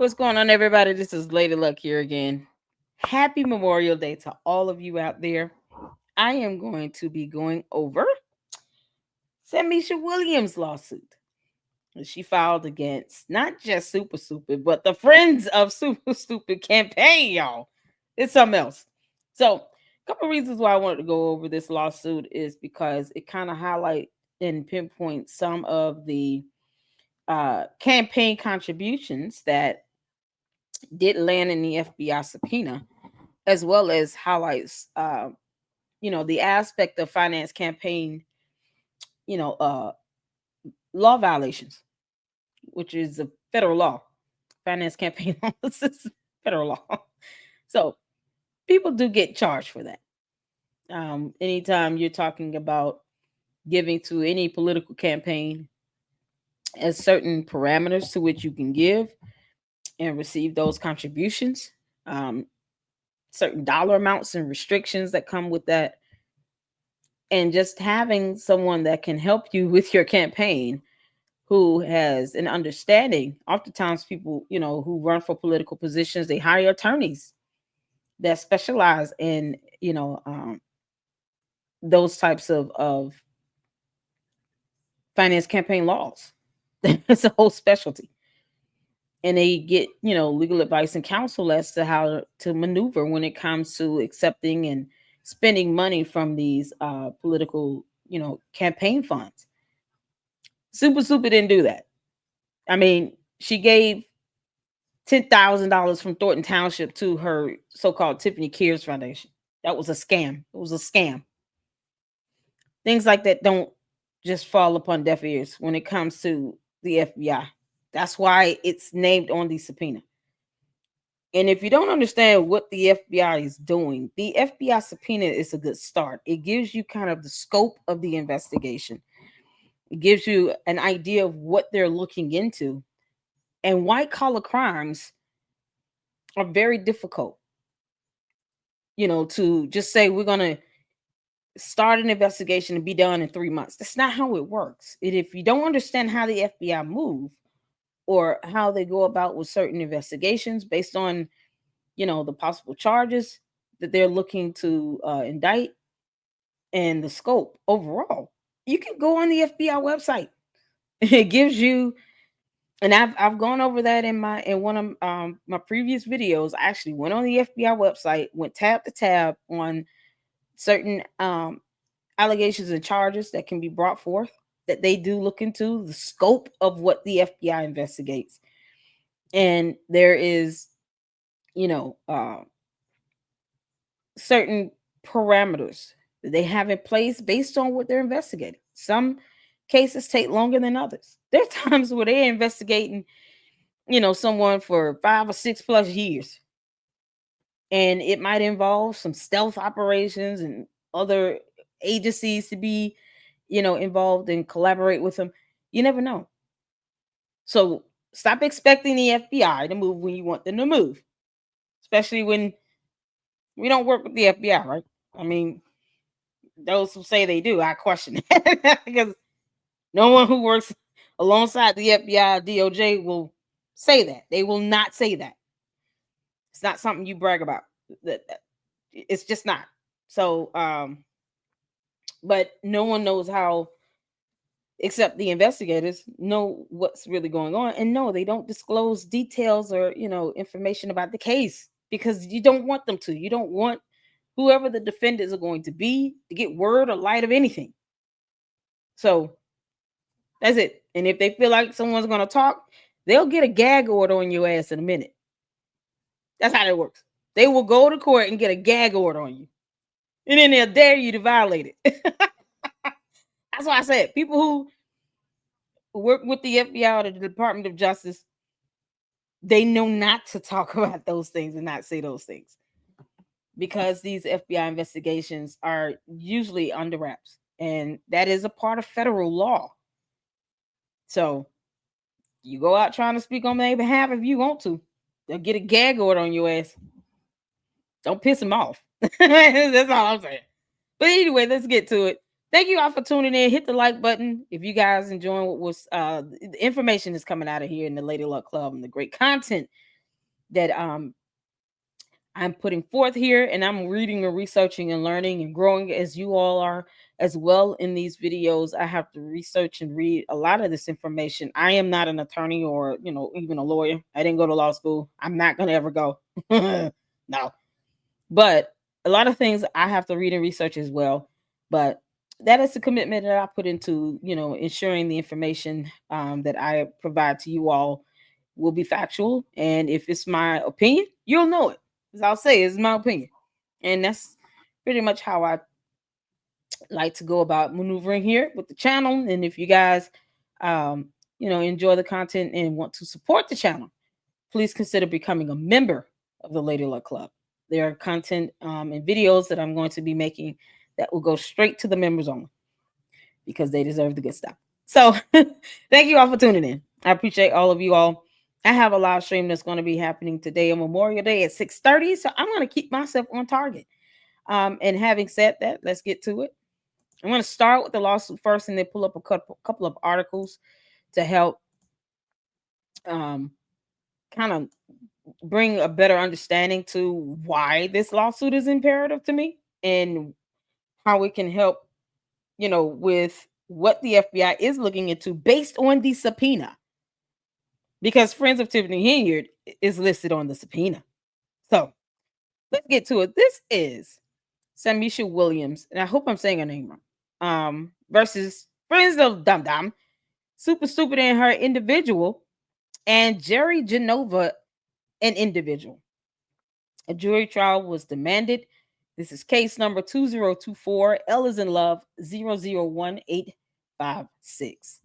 What's going on, everybody? This is Lady Luck here again. Happy Memorial Day to all of you out there. I am going to be going over Samysha Williams' lawsuit. She filed against not just Super Stupid, but the Friends of Super Stupid campaign, y'all. It's something else. So, a couple reasons why I wanted to go over this lawsuit is because it kind of highlight and pinpoint some of the campaign contributions that did land in the FBI subpoena, as well as highlights, the aspect of finance campaign, you know, uh, law violations, which is a federal law. Finance campaign laws is federal law. So people do get charged for that. Anytime you're talking about giving to any political campaign, as certain parameters to which you can give and receive those contributions, um, certain dollar amounts and restrictions that come with that, and just having someone that can help you with your campaign who has an understanding. Oftentimes people, who run for political positions, they hire attorneys that specialize in, those types of finance campaign laws. It's a whole specialty. And they get, legal advice and counsel as to how to maneuver when it comes to accepting and spending money from these political, campaign funds. Super didn't do that. I mean, she gave $10,000 from Thornton Township to her so-called Tiffany Cares Foundation. That was a scam. It was a scam. Things like that don't just fall upon deaf ears when it comes to the FBI. That's why it's named on the subpoena. And if you don't understand what the FBI is doing, the FBI subpoena is a good start. It gives you kind of the scope of the investigation. It gives you an idea of what they're looking into. And white collar crimes are very difficult, to just say we're going to start an investigation and be done in 3 months. That's not how it works. If you don't understand how the FBI move or how they go about with certain investigations based on, the possible charges that they're looking to indict and the scope overall, you can go on the FBI website. It gives you, and I've gone over that in one of my previous videos. I actually went on the FBI website, went tab to tab on certain allegations and charges that can be brought forth, that they do look into the scope of what the FBI investigates. And there is, certain parameters that they have in place based on what they're investigating. Some cases take longer than others. There are times where they're investigating, someone for 5 or 6 plus years. And it might involve some stealth operations and other agencies to be, involved and collaborate with them. You never know. So stop expecting the FBI to move when you want them to move, especially when we don't work with the FBI, right? I mean, those who say they do, I question that because no one who works alongside the FBI or DOJ will say that. They will not say that. It's not something you brag about. It's just not. So, but no one knows how, except the investigators, know what's really going on. And no, they don't disclose details or, information about the case because you don't want them to. You don't want whoever the defendants are going to be to get word or light of anything. So that's it. And if they feel like someone's going to talk, they'll get a gag order on your ass in a minute. That's how it works. They will go to court and get a gag order on you. And then they'll dare you to violate it. That's why I said people who work with the FBI or the Department of Justice, they know not to talk about those things and not say those things. Because these FBI investigations are usually under wraps. And that is a part of federal law. So you go out trying to speak on their behalf if you want to. They'll get a gag order on your ass. Don't piss them off. That's all I'm saying. But anyway, let's get to it. Thank you all for tuning in. Hit the like button if you guys enjoying what was the information is coming out of here in the Lady Luck Club and the great content that I'm putting forth here, and I'm reading and researching and learning and growing as you all are as well in these videos. I have to research and read a lot of this information. I am not an attorney or, even a lawyer. I didn't go to law school. I'm not going to ever go. No. But a lot of things I have to read and research as well. But that is the commitment that I put into, ensuring the information that I provide to you all will be factual. And if it's my opinion, you'll know it. As I'll say, it's my opinion. And that's pretty much how I like to go about maneuvering here with the channel. And if you guys, enjoy the content and want to support the channel, please consider becoming a member of the Lady Luck Club. There are content and videos that I'm going to be making that will go straight to the members only because they deserve the good stuff. So thank you all for tuning in. I appreciate all of you all. I have a live stream that's going to be happening today on Memorial Day at 6:30. So I'm going to keep myself on target. And having said that, let's get to it. I'm going to start with the lawsuit first and then pull up a couple of articles to help kind of bring a better understanding to why this lawsuit is imperative to me and how it can help, with what the FBI is looking into based on the subpoena. Because friends of Tiffany Henyard is listed on the subpoena. So let's get to it. This is Samysha Williams, and I hope I'm saying her name wrong. Versus friends of Dum Dum, Super Stupid and her individual, and Jerry Genova, an individual. A jury trial was demanded. This is case number 2024. L is in love 001856.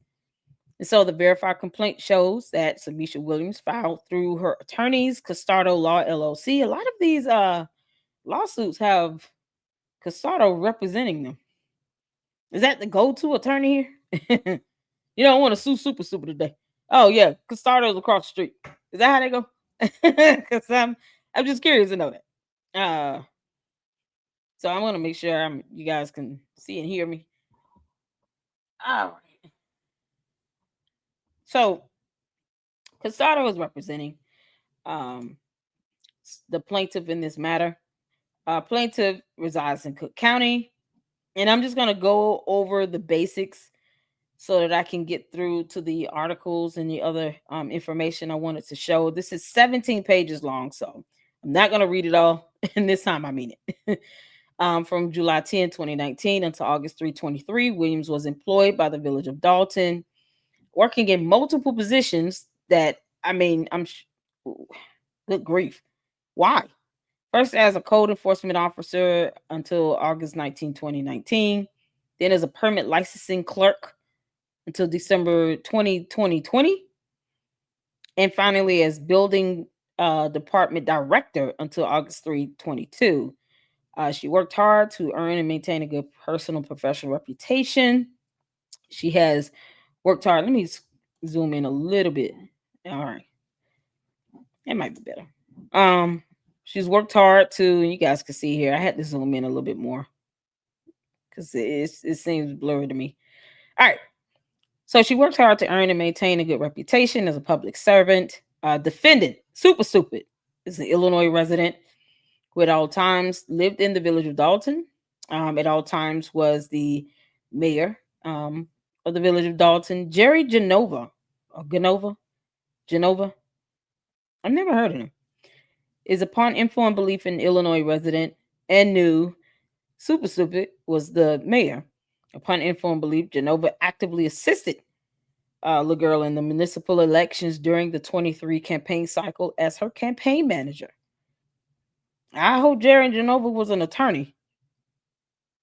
And so the verified complaint shows that Samysha Williams filed through her attorneys, Costardo Law LLC. A lot of these lawsuits have Costardo representing them. Is that the go-to attorney here? You don't want to sue Super Stupid today. Oh yeah, Costardo's across the street. Is that how they go? Because I'm just curious to know that. So I want to make sure you guys can see and hear me. All right. So Costardo is representing um, the plaintiff in this matter. Plaintiff resides in Cook County, and I'm just going to go over the basics so that I can get through to the articles and the other information I wanted to show. This is 17 pages long, so I'm not going to read it all. And this time I mean it. From July 10, 2019 until August 3, 2023, Williams was employed by the village of Dolton, working in multiple positions that, good grief. Why? First as a code enforcement officer until August 19, 2019. Then as a permit licensing clerk until December 2020. And finally as building department director until August 3, 22. She worked hard to earn and maintain a good personal professional reputation. She has worked hard. Let me zoom in a little bit. All right. It might be better. She's worked hard to, you guys can see here. I had to zoom in a little bit more because it seems blurry to me. All right. So she worked hard to earn and maintain a good reputation as a public servant. Defendant, Super Stupid, is an Illinois resident who at all times lived in the village of Dolton. At all times was the mayor of the village of Dolton, Jerry Genova, or Genova. I've never heard of him. Is upon informed belief in Illinois resident and knew Super Stupid was the mayor. Upon informed belief, Genova actively assisted LaGirl in the municipal elections during the 23 campaign cycle as her campaign manager. I hope Jerry Genova was an attorney.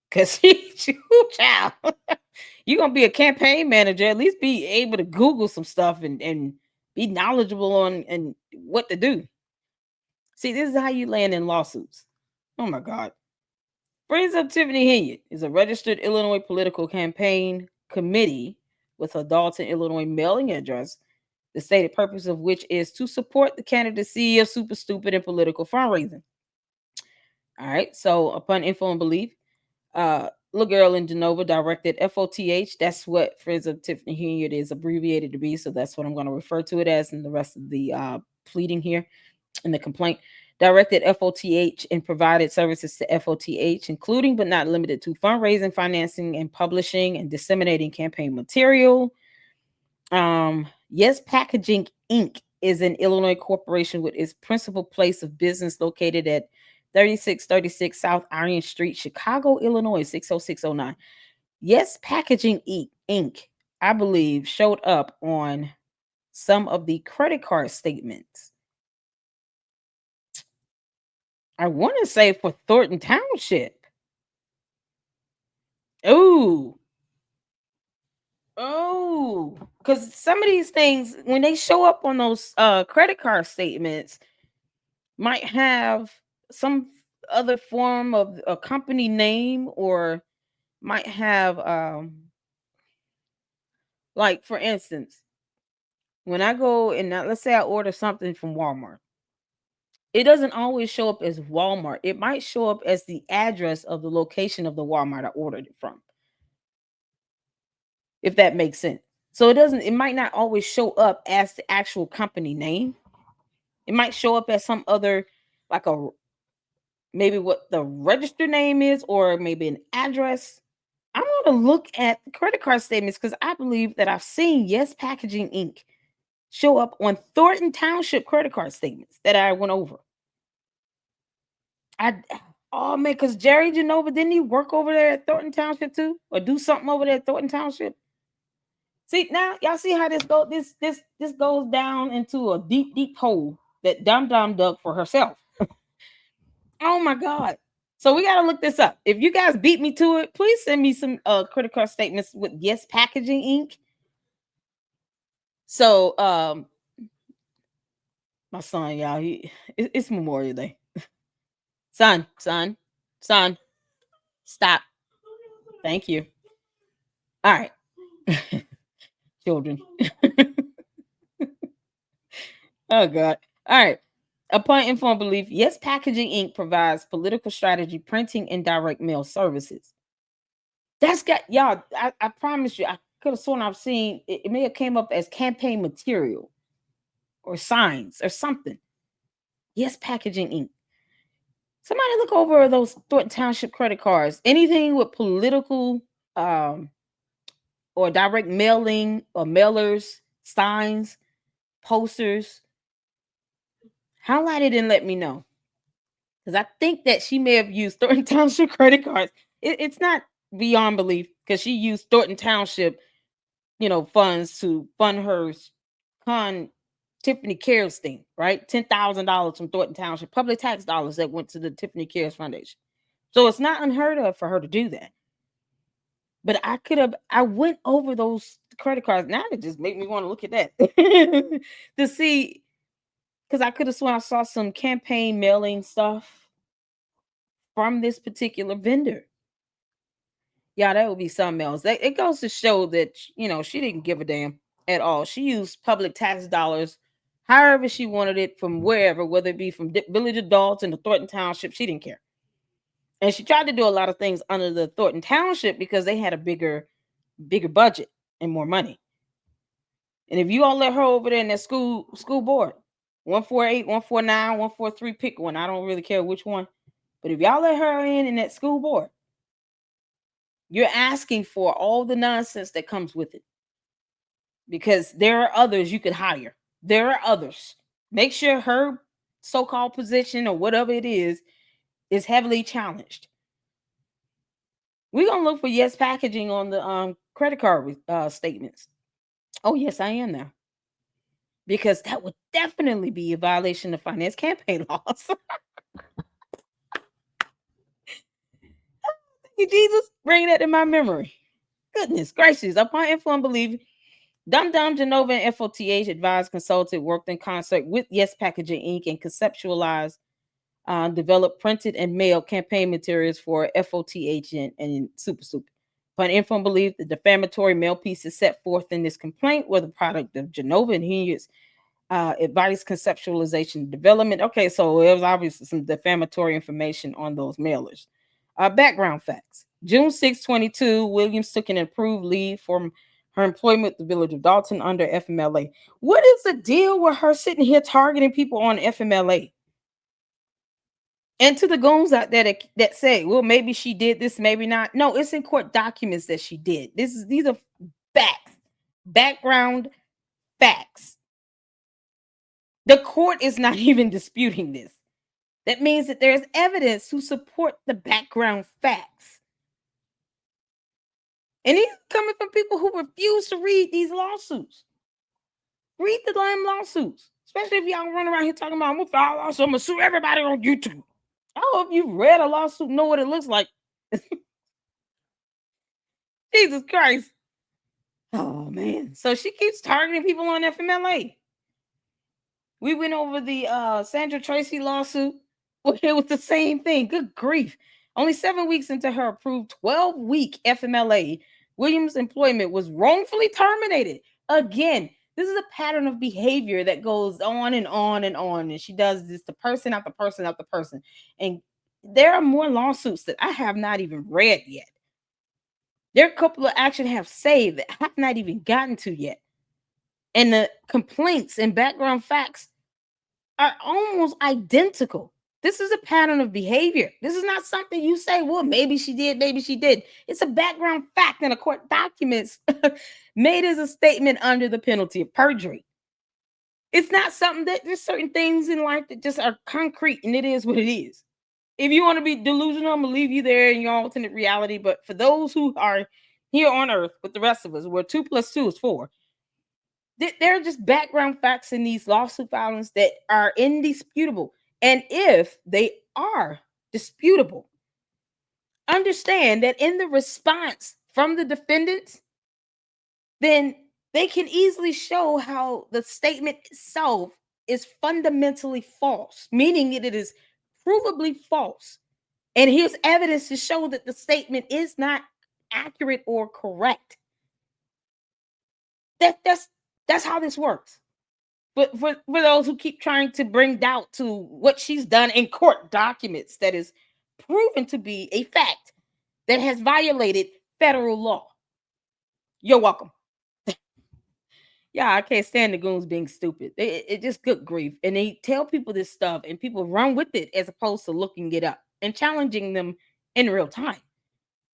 Because child, you're going to be a campaign manager. At least be able to Google some stuff and be knowledgeable on and what to do. See, this is how you land in lawsuits. Oh my God. Friends of Tiffany Henyard is a registered Illinois political campaign committee with a Dolton, Illinois mailing address, the stated purpose of which is to support the candidacy of Super Stupid in political fundraising. All right. So upon info and belief, little girl in Genova directed FOTH. That's what Friends of Tiffany Henyard is abbreviated to be. So that's what I'm going to refer to it as in the rest of the pleading here. in the complaint, directed FOTH and provided services to FOTH, including but not limited to fundraising, financing, and publishing and disseminating campaign material. Yes Packaging Inc. is an Illinois corporation with its principal place of business located at 3636 South Iron Street, Chicago, Illinois, 60609. Yes Packaging Inc., I believe, showed up on some of the credit card statements. I want to say for Thornton Township. Because some of these things, when they show up on those credit card statements, might have some other form of a company name, or might have like, for instance, when I go and let's say I order something from Walmart, it doesn't always show up as Walmart. It might show up as the address of the location of the Walmart I ordered it from, if that makes sense. So it might not always show up as the actual company name. It might show up as some other, like maybe what the register name is, or maybe an address. I'm going to look at the credit card statements because I believe that I've seen Yes Packaging Inc. show up on Thornton Township credit card statements that I went over. Oh man, because Jerry Genova, didn't he work over there at Thornton Township too, or do something over there at Thornton Township? See, now y'all see how this goes down into a deep hole that Dum Dum dug for herself. Oh my God. So we got to look this up. If you guys beat me to it, please send me some credit card statements with Yes Packaging Inc. So my son, y'all, it's Memorial Day. Son, stop. Thank you. All right. Children. Oh God. All right. Upon informed belief, Yes Packaging Inc. provides political strategy, printing, and direct mail services. That's got y'all. I promise you, I could have sworn I've seen it. It may have came up as campaign material or signs or something. Yes Packaging Inc. Somebody look over those Thornton Township credit cards. Anything with political or direct mailing or mailers, signs, posters, highlight it and let me know. Because I think that she may have used Thornton Township credit cards. It's not beyond belief, because she used Thornton Township, funds to fund her Tiffany Cares thing, right? $10,000 from Thornton Township, public tax dollars that went to the Tiffany Cares Foundation. So it's not unheard of for her to do that. But I went over those credit cards. Now it just make me want to look at that to see, because I could have sworn I saw some campaign mailing stuff from this particular vendor. Yeah, that would be something else. It goes to show that, she didn't give a damn at all. She used public tax dollars however she wanted it, from wherever, whether it be from Village of Dolton to Thornton Township. She didn't care. And she tried to do a lot of things under the Thornton Township because they had a bigger budget and more money. And if you all let her over there in that school board, 148, 149, 143, pick one. I don't really care which one. But if y'all let her in that school board, you're asking for all the nonsense that comes with it. Because there are others you could hire. There are others. Make sure her so-called position or whatever it is heavily challenged. We're going to look for Yes Packaging on the credit card statements. Oh, yes, I am now. Because that would definitely be a violation of finance campaign laws. Thank you, Jesus. Bring that to my memory. Goodness gracious. Upon informed belief, Dum Genova and FOTH advised, consulted, worked in concert with Yes Packaging Inc. and conceptualized, developed, printed, and mailed campaign materials for FOTH and Super Super. Upon informed belief, the defamatory mail pieces set forth in this complaint were the product of Genova and Henyard's advice, conceptualization, and development. Okay, so it was obviously some defamatory information on those mailers. Background facts. June 6, 22, Williams took an approved leave from her employment with the Village of Dolton under FMLA. What is the deal with her sitting here targeting people on FMLA? And to the goons out there that say, well, maybe she did this, maybe not. No, it's in court documents that she did. These are facts, background facts. The court is not even disputing this. That means that there's evidence to support the background facts. And these are coming from people who refuse to read these lawsuits. Read the damn lawsuits, especially if y'all run around here talking about, I'm gonna file a lawsuit, I'm gonna sue everybody on YouTube. I hope you've read a lawsuit, know what it looks like. Jesus Christ. Oh man. So she keeps targeting people on FMLA. We went over the Sandra Tracy lawsuit. Well, it was the same thing. Good grief. Only 7 weeks into her approved 12-week FMLA, Williams' employment was wrongfully terminated. Again, this is a pattern of behavior that goes on and on and on. And she does this to person after person after person. And there are more lawsuits that I have not even read yet. There are a couple of actually have saved that I have not even gotten to yet. And the complaints and background facts are almost identical. This is a pattern of behavior. This is not something you say, well, maybe she did, maybe she did. It's a background fact in the court documents made as a statement under the penalty of perjury. It's not something that there's certain things in life that just are concrete and it is what it is. If you want to be delusional, I'm going to leave you there in your alternate reality. But for those who are here on earth with the rest of us, where 2 + 2 is 4, there are just background facts in these lawsuit filings that are indisputable. And if they are disputable, understand that in the response from the defendants, then they can easily show how the statement itself is fundamentally false, meaning that it is provably false. And here's evidence to show that the statement is not accurate or correct. That's how this works. But for those who keep trying to bring doubt to what she's done in court documents that is proven to be a fact that has violated federal law, you're welcome. Yeah, I can't stand the goons being stupid. It just good grief. And they tell people this stuff and people run with it as opposed to looking it up and challenging them in real time.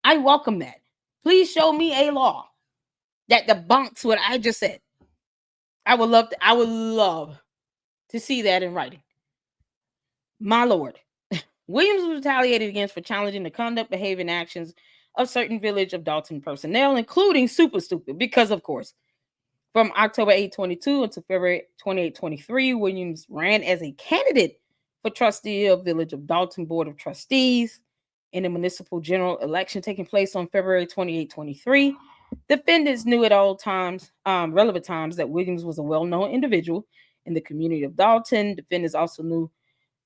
I welcome that. Please show me a law that debunks what I just said. I would love to see that in writing. My Lord. Williams was retaliated against for challenging the conduct, behavior, and actions of certain Village of Dolton personnel, including Super Stupid, because, of course, from October 8, 22 until February 28, 23, Williams ran as a candidate for trustee of Village of Dolton Board of Trustees in the municipal general election taking place on February 28, 23. Defendants knew at all times, relevant times, that Williams was a well-known individual in the community of Dolton. Defendants also knew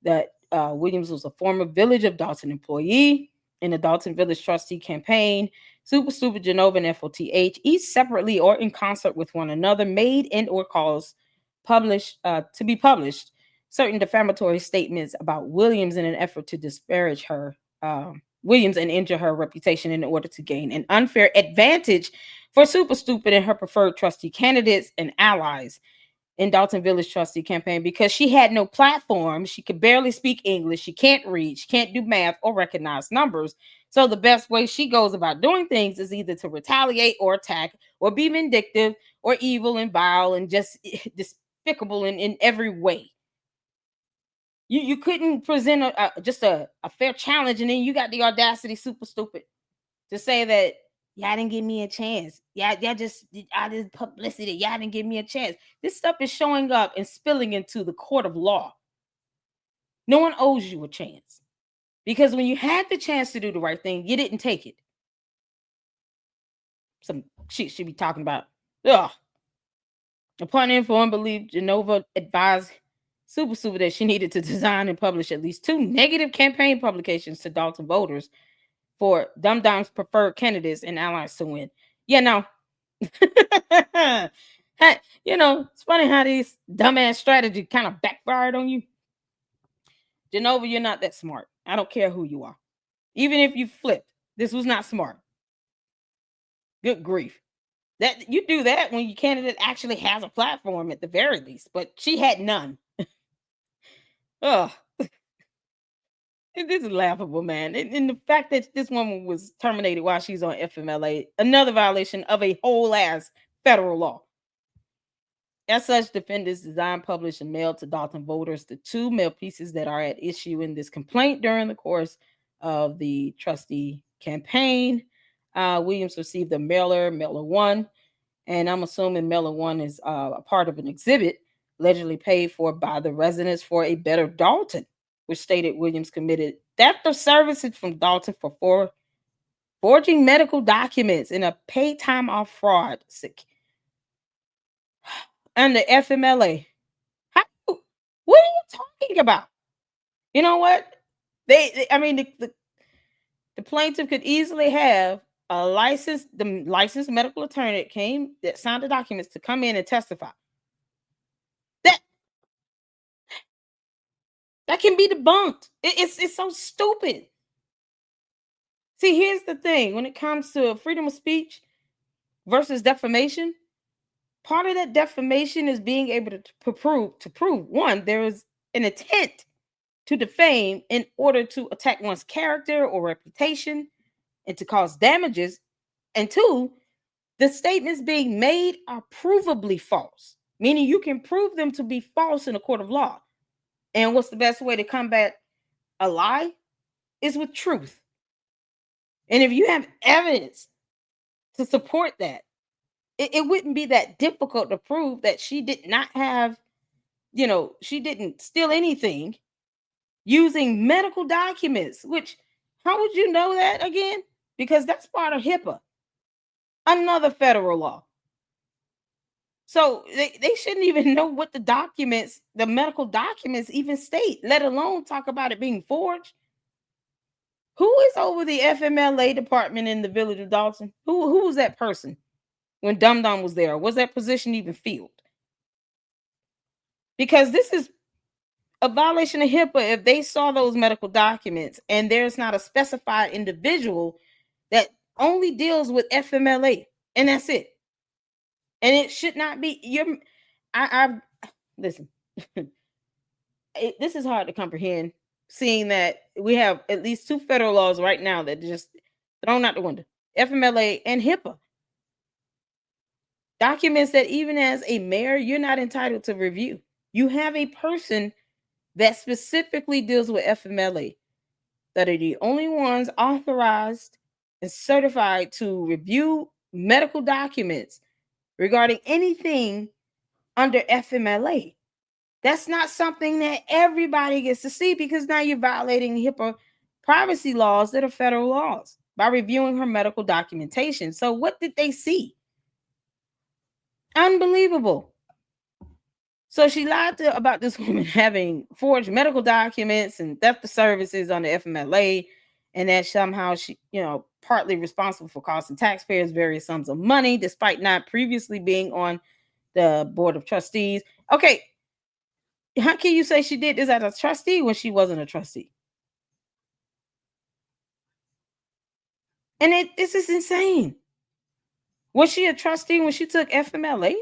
that Williams was a former Village of Dolton employee in the Dolton Village Trustee campaign. Super Stupid, Genova, and FOTH, each separately or in concert with one another, made and or caused to be published certain defamatory statements about Williams in an effort to disparage her, Williams, and injure her reputation in order to gain an unfair advantage for Super Stupid and her preferred trustee candidates and allies in Dolton Village Trustee campaign because she had no platform. She could barely speak English. She can't read. She can't do math or recognize numbers. So the best way she goes about doing things is either to retaliate or attack or be vindictive or evil and vile and just despicable in every way. You couldn't present just a fair challenge, and then you got the audacity, Super Stupid, to say that y'all didn't give me a chance. Y'all just I did publicity. Y'all didn't give me a chance. This stuff is showing up and spilling into the court of law. No one owes you a chance. Because when you had the chance to do the right thing, you didn't take it. Some shit should be talking about. Ugh. Upon informed belief, Genova advised Super Super that she needed to design and publish at least 2 negative campaign publications to Dolton voters for Dum Dum's preferred candidates and allies to win. Yeah, no. It's funny how these dumbass strategy kind of backfired on you. Genova, you're not that smart. I don't care who you are. Even if you flipped, this was not smart. Good grief. That you do that when your candidate actually has a platform at the very least, but she had none. Oh, this is laughable, man. And the fact that this woman was terminated while she's on FMLA, another violation of a whole ass federal law. As such, defendants designed, published, and mailed to Dolton voters the two mail pieces that are at issue in this complaint during the course of the trustee campaign. Williams received a mailer 1, and I'm assuming mailer 1 is a part of an exhibit allegedly paid for by the residents for a better Dolton, which stated Williams committed theft of services from Dolton for forging medical documents in a paid time off fraud under FMLA. How, what are you talking about? You know what? I mean, the plaintiff could easily have the licensed medical attorney that signed the documents to come in and testify. That can be debunked. It's so stupid. See, here's the thing: when it comes to freedom of speech versus defamation, part of that defamation is being able to prove one, there is an intent to defame in order to attack one's character or reputation and to cause damages, and two, the statements being made are provably false, meaning you can prove them to be false in a court of law. And what's the best way to combat a lie? Is with truth. And if you have evidence to support that, it wouldn't be that difficult to prove that she did not have, she didn't steal anything using medical documents, which, how would you know that again? Because that's part of HIPAA, another federal law. So they shouldn't even know what the medical documents even state, let alone talk about it being forged. Who is over the FMLA department in the village of Dolton? Who was that person when Dum Dum was there? Was that position even filled? Because this is a violation of HIPAA if they saw those medical documents and there's not a specified individual that only deals with FMLA, and that's it. And it should not be listen. This is hard to comprehend, seeing that we have at least two federal laws right now that just thrown out the window: FMLA and HIPAA. Documents that even as a mayor, you're not entitled to review. You have a person that specifically deals with FMLA that are the only ones authorized and certified to review medical documents regarding anything under FMLA. That's not something that everybody gets to see, because now you're violating HIPAA privacy laws that are federal laws by reviewing her medical documentation. So what did they see? Unbelievable. So she lied about this woman having forged medical documents and theft of services under FMLA, and that somehow she, partly responsible for costing taxpayers various sums of money, despite not previously being on the board of trustees. Okay, how can you say she did this as a trustee when she wasn't a trustee? And this is insane. Was she a trustee when she took FMLA?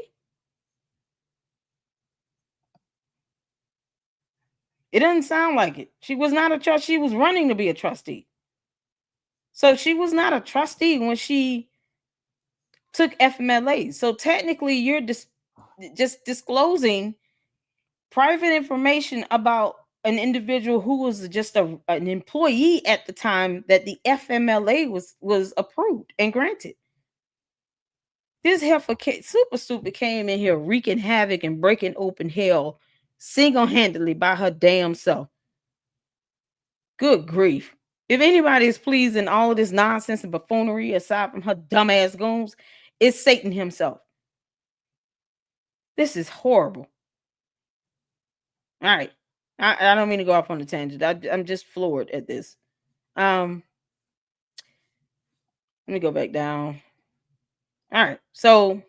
It doesn't sound like it. She was not a trustee. She was running to be a trustee. So she was not a trustee when she took FMLA. So technically, you're just disclosing private information about an individual who was just an employee at the time that the FMLA was approved and granted. This heifer super stupid came in here wreaking havoc and breaking open hell single-handedly by her damn self. Good grief. If anybody is pleased in all of this nonsense and buffoonery, aside from her dumbass goons, it's Satan himself. This is horrible. All right. I don't mean to go off on a tangent. I'm just floored at this. Let me go back down. All right. So,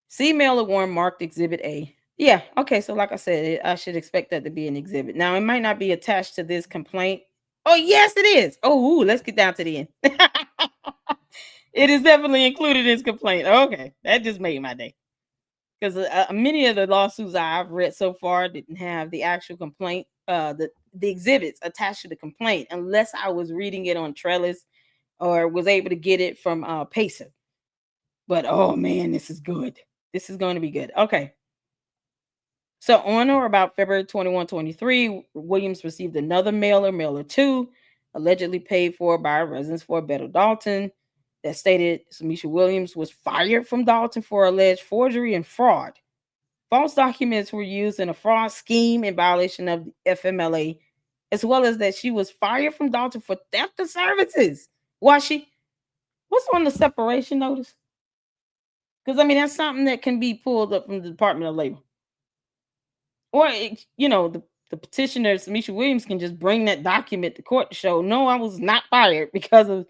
see mailer 1 marked Exhibit A. Yeah. Okay. So, like I said, I should expect that to be an exhibit. Now, it might not be attached to this complaint. Oh, yes, it is. Oh, let's get down to the end. It is definitely included in his complaint. Okay, that just made my day. Because many of the lawsuits I've read so far didn't have the actual complaint, the exhibits attached to the complaint, unless I was reading it on Trellis or was able to get it from Pacer. But oh man, this is good. This is going to be good. Okay. So on or about February 21, 23, Williams received another mailer 2, allegedly paid for by residents for Better Dolton, that stated Samysha Williams was fired from Dolton for alleged forgery and fraud. False documents were used in a fraud scheme in violation of the FMLA, as well as that she was fired from Dolton for theft of services. Was she? What's on the separation notice? Because I mean, that's something that can be pulled up from the Department of Labor. Or, the petitioner, Samysha Williams, can just bring that document to court to show, no, I was not fired because of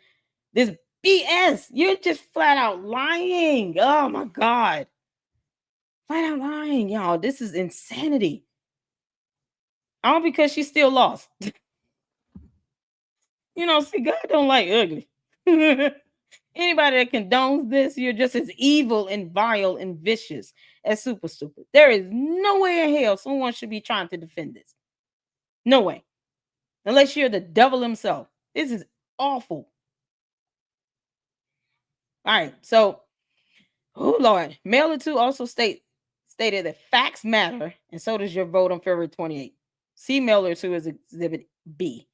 this BS. You're just flat out lying. Oh my God. Flat out lying, y'all. This is insanity. All because she still lost. See, God don't like ugly. Anybody that condones this, you're just as evil and vile and vicious as super stupid. There is no way in hell someone should be trying to defend this. No way. Unless you're the devil himself. This is awful. All right. So, oh Lord. Mailer 2 also stated that facts matter, and so does your vote on February 28th. See Mailer 2 as Exhibit B.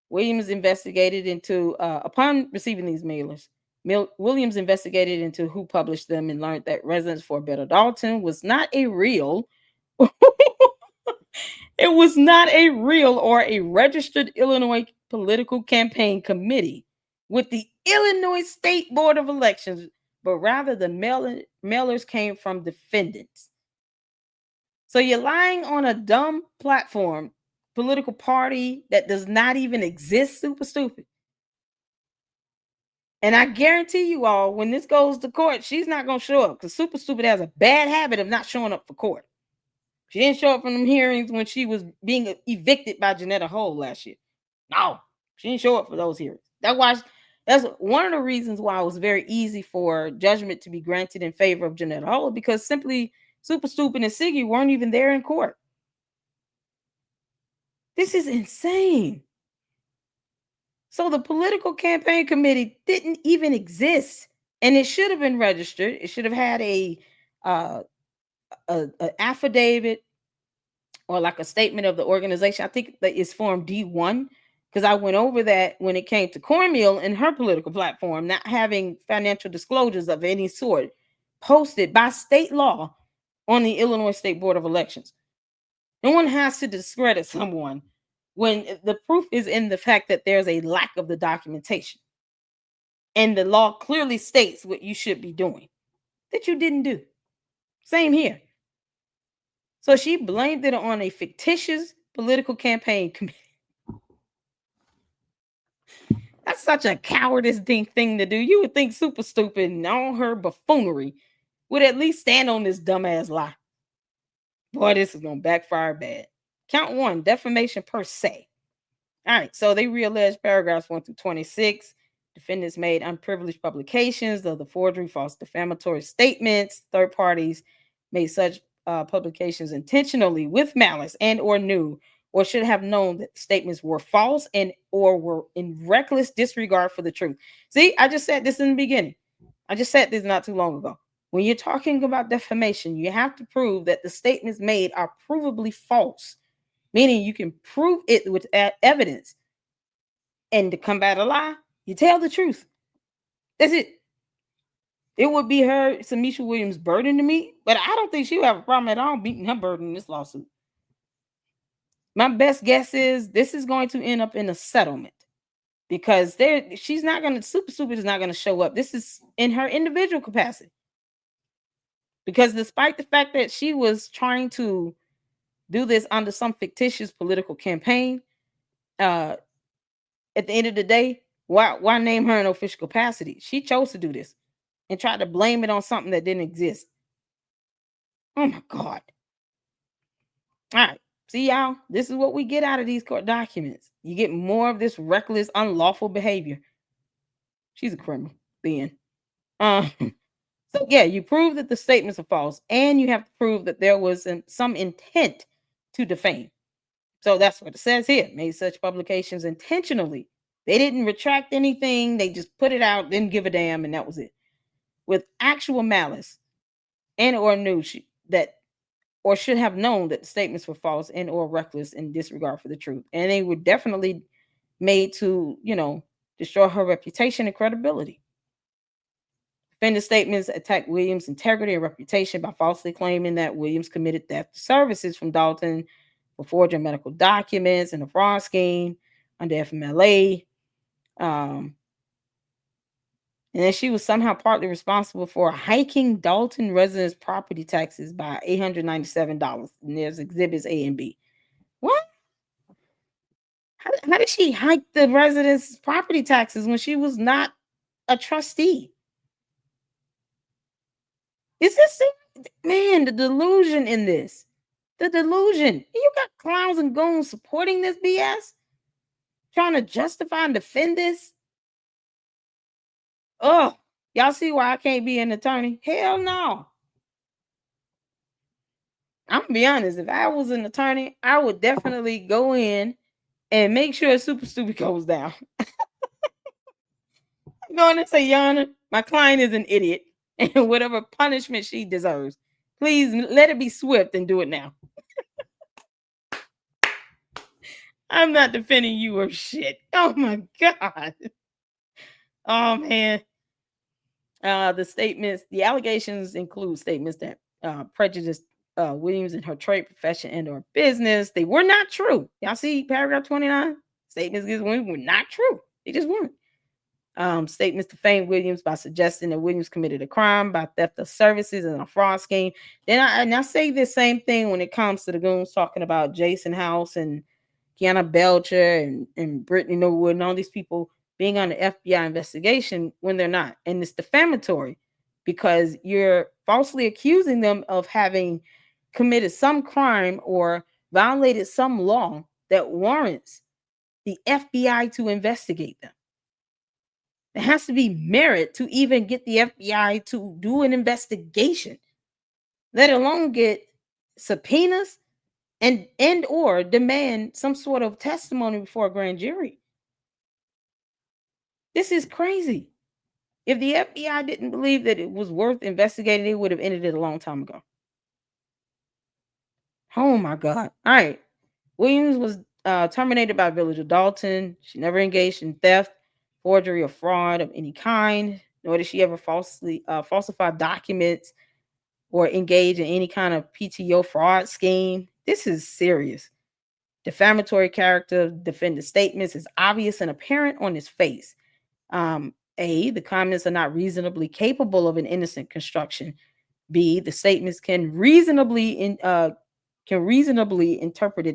Williams investigated into, upon receiving these mailers, Williams investigated into who published them and learned that Residents for Better Dolton was not a real, it was not a real or a registered Illinois political campaign committee with the Illinois State Board of Elections, but rather the mailers came from defendants. So you're lying on a dumb platform, political party that does not even exist, super stupid. And I guarantee you all, when this goes to court, she's not going to show up because super stupid has a bad habit of not showing up for court. She didn't show up from them hearings when she was being evicted by Janetta Hull last year. No, she didn't show up for those hearings. That's one of the reasons why it was very easy for judgment to be granted in favor of Janetta Hull, because simply super stupid and Siggy weren't even there in court. This is insane. So the political campaign committee didn't even exist, and it should have been registered. It should have had a affidavit or like a statement of the organization. I think that is Form D1, because I went over that when it came to Cornmeal and her political platform not having financial disclosures of any sort posted by state law on the Illinois State Board of Elections. No one has to discredit someone when the proof is in the fact that there's a lack of the documentation. And the law clearly states what you should be doing that you didn't do. Same here. So she blamed it on a fictitious political campaign committee. That's such a cowardice thing to do. You would think super stupid and all her buffoonery would at least stand on this dumbass lie. Boy, this is going to backfire bad. Count 1, defamation per se. All right, so they realleged paragraphs 1 through 26. Defendants made unprivileged publications of the forgery, false defamatory statements. Third parties made such publications intentionally with malice and or knew or should have known that the statements were false and or were in reckless disregard for the truth. See, I just said this in the beginning. I just said this not too long ago. When you're talking about defamation, you have to prove that the statements made are provably false, meaning you can prove it with evidence. And to combat a lie, you tell the truth. That's it. It would be her, Samysha Williams' burden to meet, but I don't think she would have a problem at all meeting her burden in this lawsuit. My best guess is this is going to end up in a settlement, because she's not going to, super stupid is not going to show up. This is in her individual capacity. Because despite the fact that she was trying to do this under some fictitious political campaign, at the end of the day, why name her in official capacity? She chose to do this and tried to blame it on something that didn't exist. Oh my God. All right. See, y'all, this is what we get out of these court documents. You get more of this reckless, unlawful behavior. She's a criminal. then. Um, so yeah, you prove that the statements are false, and you have to prove that there was some intent to defame. So that's what it says here. Made such publications intentionally. They didn't retract anything. They just put it out, didn't give a damn, and that was it. With actual malice, and or knew that or should have known that the statements were false and or reckless in disregard for the truth. And they were definitely made to, destroy her reputation and credibility. Defendant statements attack Williams' integrity and reputation by falsely claiming that Williams committed theft of services from Dolton for forging medical documents in a fraud scheme under FMLA. And then she was somehow partly responsible for hiking Dolton residents' property taxes by $897. And there's exhibits A and B. What? How did she hike the residents' property taxes when she was not a trustee? Is this man, the delusion in this? The delusion. You got clowns and goons supporting this BS, trying to justify and defend this. Oh, y'all see why I can't be an attorney? Hell no. I'm gonna be honest. If I was an attorney, I would definitely go in and make sure Super Stupid goes down. I'm going to say, Your Honor, my client is an idiot, and whatever punishment she deserves, please let it be swift and do it now. I'm not defending you or shit. Oh my God. Oh man. The allegations include statements that prejudiced Williams in her trade profession and or business. They were not true. Y'all see paragraph 29? Statements against Williams were not true. They just weren't. Statements to defame Williams by suggesting that Williams committed a crime by theft of services and a fraud scheme. Then I say the same thing when it comes to the goons talking about Jason House and Kiana Belcher and Brittany Norwood and all these people being on the FBI investigation when they're not. And it's defamatory because you're falsely accusing them of having committed some crime or violated some law that warrants the FBI to investigate them. There has to be merit to even get the FBI to do an investigation, let alone get subpoenas and or demand some sort of testimony before a grand jury. This is crazy. If the FBI didn't believe that it was worth investigating, they would have ended it a long time ago. Oh my God. All right. Williams was terminated by Village of Dolton. She never engaged in theft, forgery, or fraud of any kind, nor did she ever falsify documents or engage in any kind of PTO fraud scheme. This is serious. Defamatory character defendant statements is obvious and apparent on his face. A, the comments are not reasonably capable of an innocent construction. B, the statements can reasonably interpreted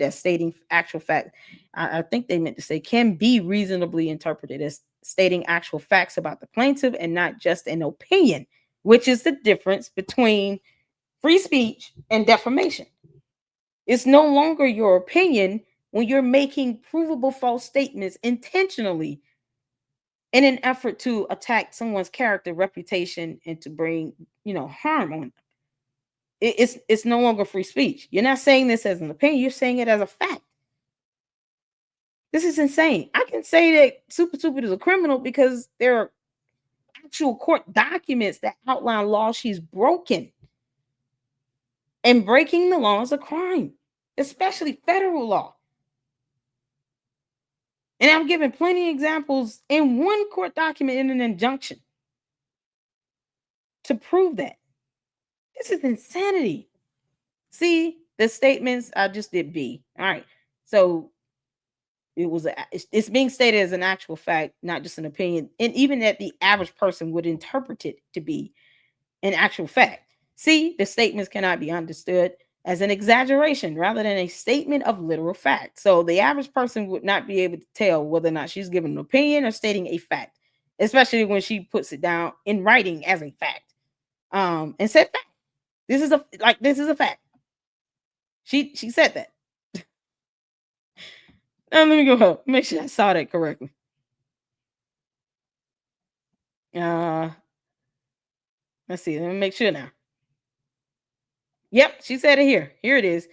as stating actual fact. I think they meant to say can be reasonably interpreted as stating actual facts about the plaintiff and not just an opinion, which is the difference between free speech and defamation. It's no longer your opinion when you're making provable false statements intentionally in an effort to attack someone's character, reputation, and to bring, harm on them. It's no longer free speech. You're not saying this as an opinion, you're saying it as a fact. This is insane. I can say that Super Stupid is a criminal because there are actual court documents that outline laws she's broken. And breaking the law is a crime, especially federal law. And I'm giving plenty of examples in one court document in an injunction to prove that. This is insanity. See, the statements I just did B. All right. So it's being stated as an actual fact, not just an opinion. And even that the average person would interpret it to be an actual fact. See, the statements cannot be understood as an exaggeration rather than a statement of literal fact. So the average person would not be able to tell whether or not she's giving an opinion or stating a fact, especially when she puts it down in writing as a fact. And said fact. This is a fact. She said that. Now let me go up. Make sure I saw that correctly. Let's see. Let me make sure now. Yep, she said it here. Here it is.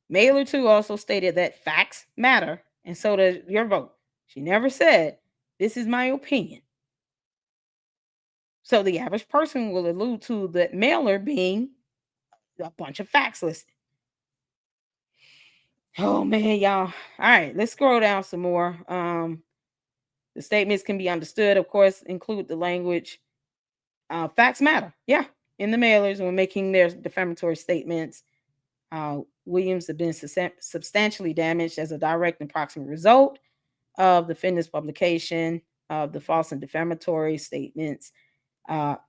Mailer 2 also stated that facts matter, and so does your vote. She never said, this is my opinion. So the average person will allude to the mailer being a bunch of facts listed. Oh man, y'all. All right, let's scroll down some more. The statements can be understood, of course, include the language. Facts matter. Yeah. In the mailers, when making their defamatory statements, Williams have been substantially damaged as a direct and proximate result of the defendant's publication of the false and defamatory statements.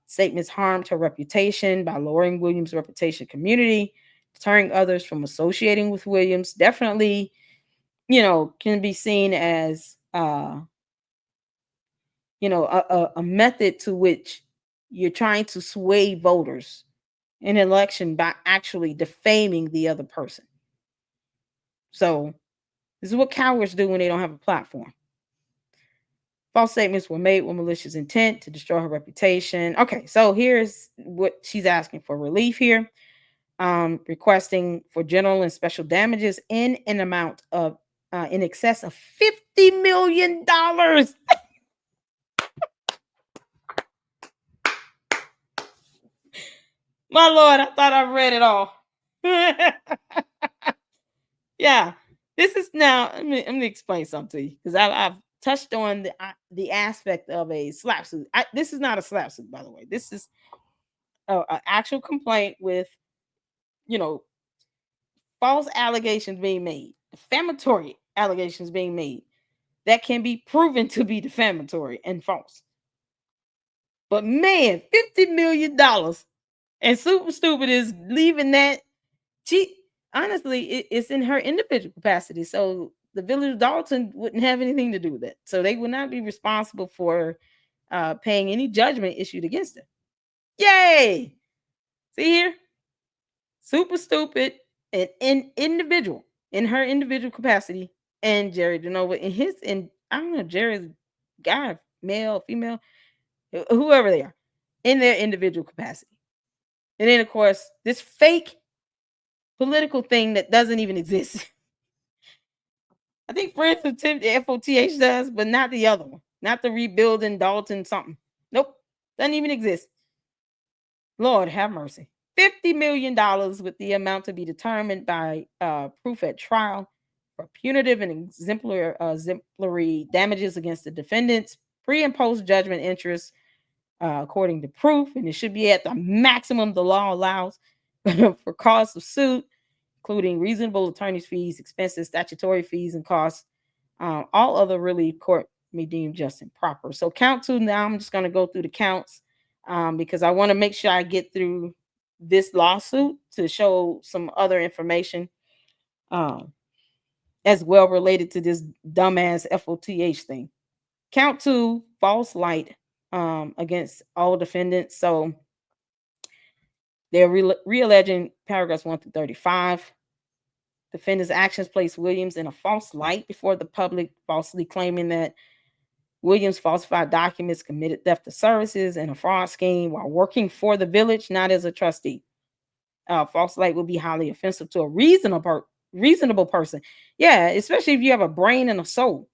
Statements harmed her reputation by lowering Williams' reputation community, deterring others from associating with Williams. Definitely, can be seen as, a method to which you're trying to sway voters in an election by actually defaming the other person. So this is what cowards do when they don't have a platform. False statements were made with malicious intent to destroy her reputation. Okay, so here's what she's asking for relief here. Requesting for general and special damages in an amount of in excess of $50 million. My Lord, I thought I read it all. Yeah, this is now. Let me explain something to you, because I've touched on the aspect of a slap suit. This is not a slap suit, by the way. This is an actual complaint with, false allegations being made, defamatory allegations being made that can be proven to be defamatory and false. But man, $50 million, and Super Stupid is leaving that. She honestly, it's in her individual capacity. So the village of Dolton wouldn't have anything to do with it. So they would not be responsible for paying any judgment issued against her. Yay! See here? Super Stupid, an individual in her individual capacity, and Jerry DeNova in his, and I don't know, Jerry's guy, male, female, whoever they are, in their individual capacity. And then, of course, this fake political thing that doesn't even exist. I think Friends with Tim, the FOTH does, but not the other one. Not the rebuilding Dolton something. Nope. Doesn't even exist. Lord have mercy. $50 million with the amount to be determined by proof at trial for punitive and exemplary damages against the defendants, pre and post judgment interest, according to proof, and it should be at the maximum the law allows for costs of suit, including reasonable attorney's fees, expenses, statutory fees, and costs. All other really court may deem just and proper. So count 2 now. I'm just going to go through the counts because I want to make sure I get through this lawsuit to show some other information as well related to this dumbass FOTH thing. Count 2, false light against all defendants. So they're realleging paragraphs 1 through 35. Defendant's actions place Williams in a false light before the public, falsely claiming that Williams falsified documents, committed theft of services, and a fraud scheme while working for the village, not as a trustee. False light will be highly offensive to a reasonable person. Yeah, especially if you have a brain and a soul.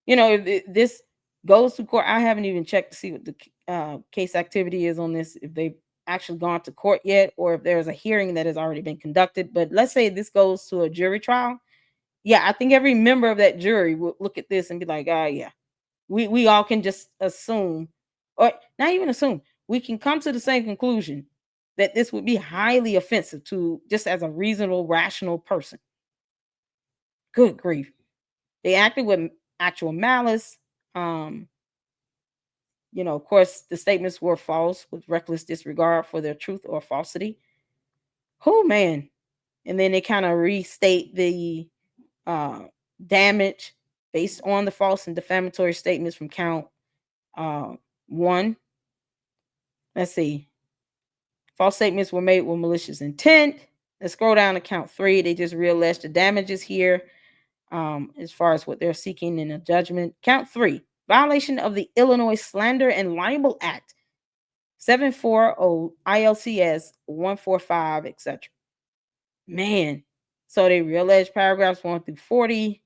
If this goes to court, I haven't even checked to see what the case activity is on this, if they've actually gone to court yet, or if there's a hearing that has already been conducted. But let's say this goes to a jury trial. Yeah, I think every member of that jury will look at this and be like, yeah, we all can just assume, or not even assume, we can come to the same conclusion that this would be highly offensive to just as a reasonable, rational person. Good grief. They acted with actual malice. Of course, the statements were false with reckless disregard for their truth or falsity. Oh, man. And then they kind of restate the damage based on the false and defamatory statements from count 1. Let's see. False statements were made with malicious intent. Let's scroll down to count 3. They just realleged the damages here as far as what they're seeking in a judgment. Count 3. Violation of the Illinois Slander and Libel Act, 740 ILCS 145, etc. Man, so they realized paragraphs 1 through 40.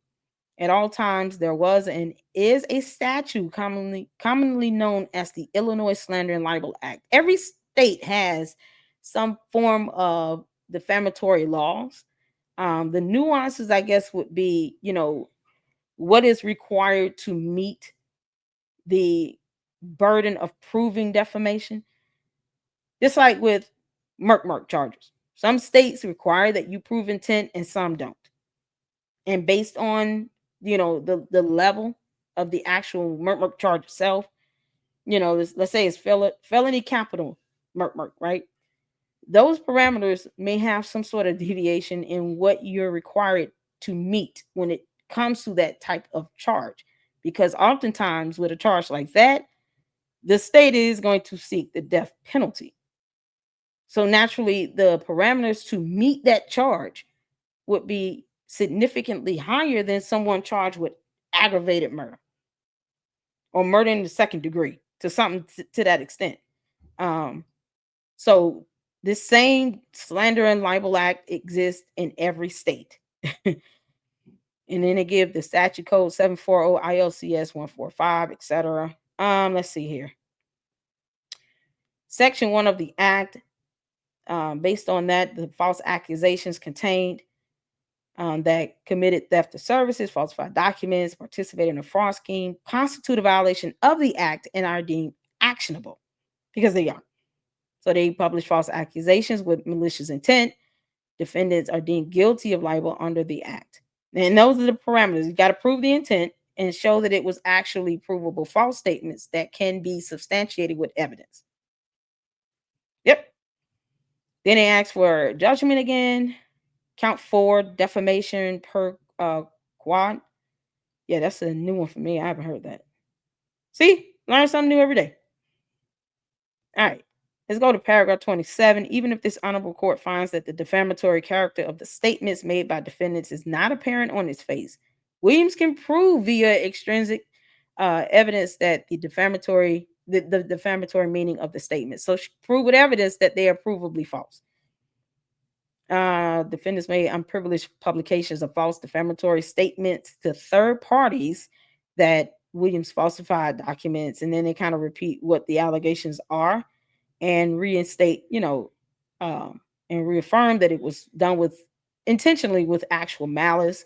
At all times, there was and is a statute commonly known as the Illinois Slander and Libel Act. Every state has some form of defamatory laws. The nuances, I guess, would be, what is required to meet the burden of proving defamation. Just like with murk charges, some states require that you prove intent and some don't. And based on the level of the actual murk charge itself, let's say it's felony capital murk, right? Those parameters may have some sort of deviation in what you're required to meet when it comes to that type of charge, because oftentimes with a charge like that, the state is going to seek the death penalty. So naturally, the parameters to meet that charge would be significantly higher than someone charged with aggravated murder or murder in the second degree, to something to that extent. So this same slander and libel act exists in every state. And then they give the statute code 740 ILCS 145, etc. Let's see here. Section 1 of the act, based on that, the false accusations contained that committed theft of services, falsified documents, participated in a fraud scheme, constitute a violation of the act and are deemed actionable, because they are. So they publish false accusations with malicious intent. Defendants are deemed guilty of libel under the act. And those are the parameters. You got to prove the intent and show that it was actually provable false statements that can be substantiated with evidence. Yep. Then they ask for judgment again. Count 4, defamation per quad. Yeah, that's a new one for me. I haven't heard that. See, learn something new every day. All right, let's go to paragraph 27. Even if this honorable court finds that the defamatory character of the statements made by defendants is not apparent on its face, Williams can prove via extrinsic evidence that the defamatory meaning of the statement. So prove with evidence that they are provably false. Defendants made unprivileged publications of false defamatory statements to third parties that Williams falsified documents, and then they kind of repeat what the allegations are and reinstate, and reaffirm that it was done intentionally with actual malice,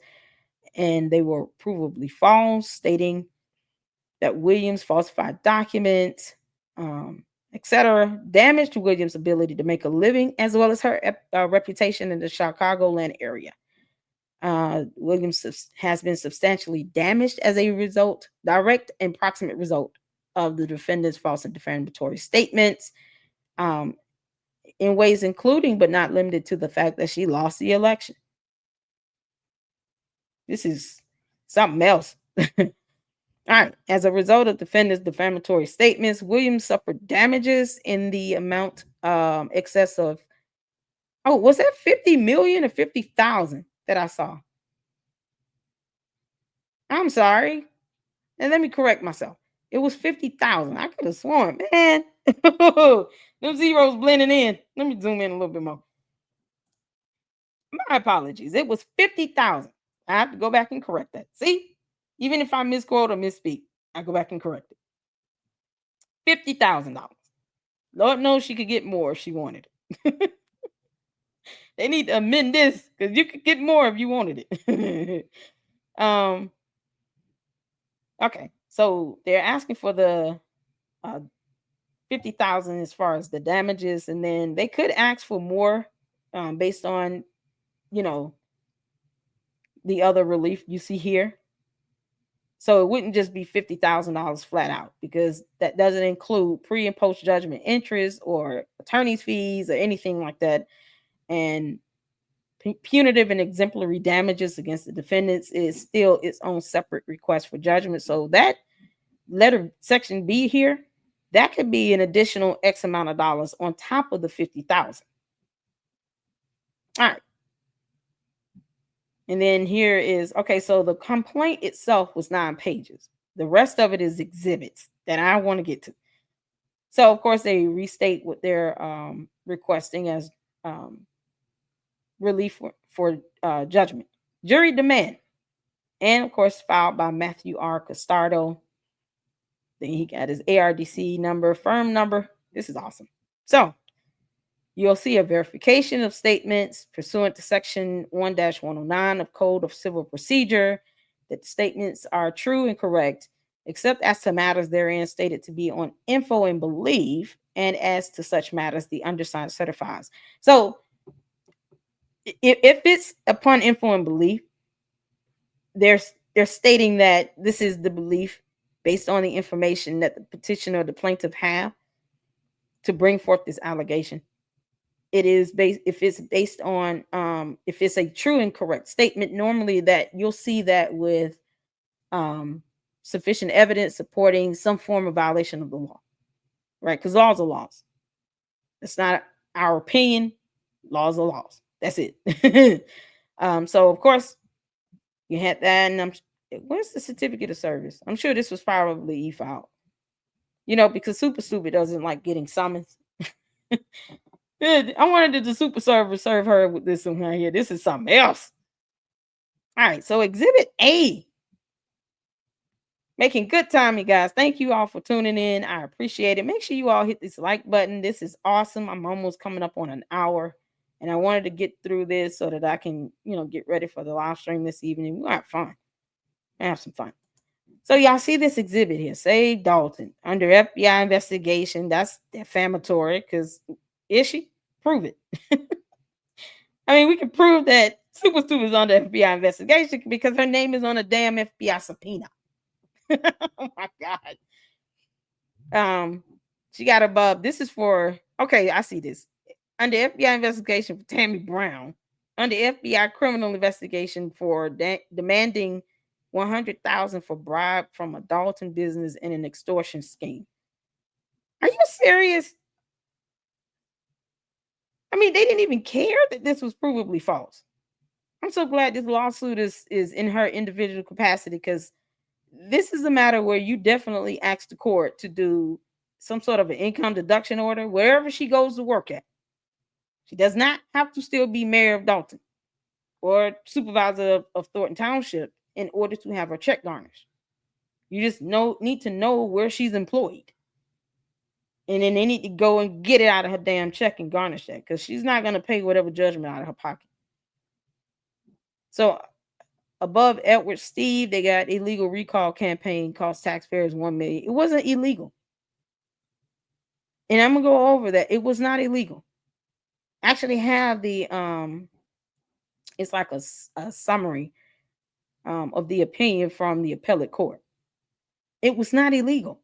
and they were provably false, stating that Williams falsified documents, etc., damage to Williams' ability to make a living, as well as her reputation in the Chicagoland area. Williams has been substantially damaged as a result, direct and proximate result of the defendant's false and defamatory statements, in ways including but not limited to the fact that she lost the election. This is something else. All right. As a result of defendant's defamatory statements, Williams suffered damages in the amount excess of, was that 50 million or 50,000 that I saw? I'm sorry. And let me correct myself. It was 50,000. I could have sworn, man. Them zeros blending in. Let me zoom in a little bit more. My apologies. It was 50,000. I have to go back and correct that. See? Even if I misquote or misspeak, I go back and correct it. $50,000. Lord knows she could get more if she wanted it. They need to amend this because you could get more if you wanted it. Okay, so they're asking for the 50,000 as far as the damages, and then they could ask for more based on, the other relief you see here. So it wouldn't just be $50,000 flat out, because that doesn't include pre and post judgment interest or attorney's fees or anything like that. And punitive and exemplary damages against the defendants is still its own separate request for judgment. So that letter section B here, that could be an additional X amount of dollars on top of the 50,000. All right. And then here is, okay, so the complaint itself was 9 pages. The rest of it is exhibits that I want to get to. So, of course, they restate what they're requesting as relief for judgment. Jury demand. And, of course, filed by Matthew R. Costardo. Then he got his ARDC number, firm number. This is awesome. So, you'll see a verification of statements pursuant to Section 1-109 of Code of Civil Procedure that the statements are true and correct, except as to matters therein stated to be on info and belief, and as to such matters the undersigned certifies. So, if it's upon info and belief, they're stating that this is the belief based on the information that the petitioner or the plaintiff have to bring forth this allegation. It is based, if it's based on if it's a true and correct statement, normally that you'll see that with sufficient evidence supporting some form of violation of the law, right? Because laws are laws. It's not our opinion. Laws are laws. That's it. So of course you had that, and where's the certificate of service? I'm sure this was probably e-filed, because super stupid doesn't like getting summons. I wanted the super server serve her with this one right here. This is something else. All right, so Exhibit A. Making good time, you guys. Thank you all for tuning in. I appreciate it. Make sure you all hit this like button. This is awesome. I'm almost coming up on an hour, and I wanted to get through this so that I can, get ready for the live stream this evening. We'll have fun. Have some fun. So y'all see this exhibit here. Save Dolton under FBI investigation. That's defamatory because is she? Prove it. I mean, we can prove that Super Stupid is under FBI investigation because her name is on a damn FBI subpoena. Oh my God. She got above. This is for, okay, I see this. Under FBI investigation for Tammy Brown. Under FBI criminal investigation for demanding $100,000 for bribe from a Dolton business in an extortion scheme. Are you serious? I mean, they didn't even care that this was provably false. I'm so glad this lawsuit is in her individual capacity, because this is a matter where you definitely ask the court to do some sort of an income deduction order wherever she goes to work at. She does not have to still be mayor of Dolton or supervisor of Thornton Township in order to have her check garnished. You just need to know where she's employed. And then they need to go and get it out of her damn check and garnish that, because she's not going to pay whatever judgment out of her pocket. So above Edward Steve, they got illegal recall campaign cost taxpayers $1 million. It wasn't illegal. And I'm going to go over that. It was not illegal. Actually have the it's like a summary of the opinion from the appellate court. It was not illegal.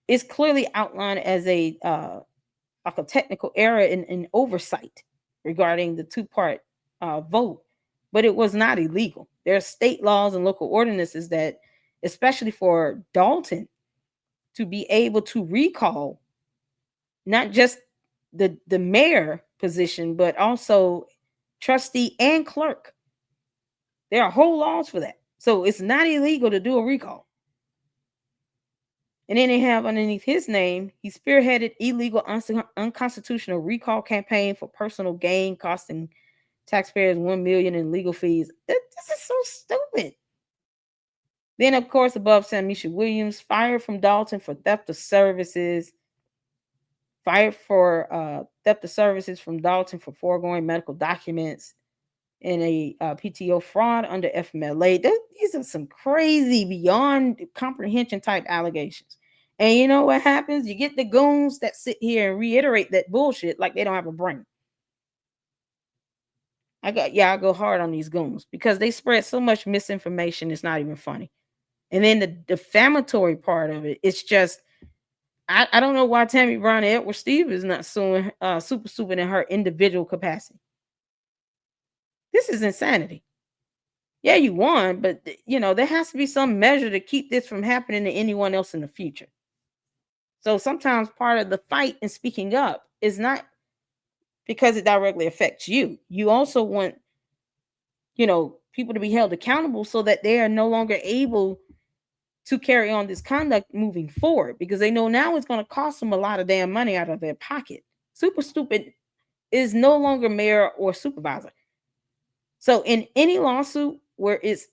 It's clearly outlined as a like a technical error in oversight regarding the two-part vote, but it was not illegal. There are state laws and local ordinances that, especially for Dolton, to be able to recall not just the mayor position, but also trustee and clerk. There are whole laws for that. So it's not illegal to do a recall. And then they have underneath his name, he spearheaded illegal unconstitutional recall campaign for personal gain, costing taxpayers $1 million in legal fees. This is so stupid. Then, of course, above, Samysha Williams, fired from Dolton for theft of services. Fired for theft of services from Dolton for foregoing medical documents in a PTO fraud under FMLA. These are some crazy, beyond comprehension type allegations. And you know what happens? You get the goons that sit here and reiterate that bullshit like they don't have a brain. I go hard on these goons because they spread so much misinformation. It's not even funny. And then the defamatory part of it, it's just, I don't know why Tammy Brown and Edward Steve is not suing Super Stupid in her individual capacity. This is insanity. Yeah, you won, but there has to be some measure to keep this from happening to anyone else in the future. So sometimes part of the fight in speaking up is not because it directly affects you. You also want, people to be held accountable so that they are no longer able to carry on this conduct moving forward, because they know now it's going to cost them a lot of damn money out of their pocket. Super Stupid is no longer mayor or supervisor. So in any lawsuit where it's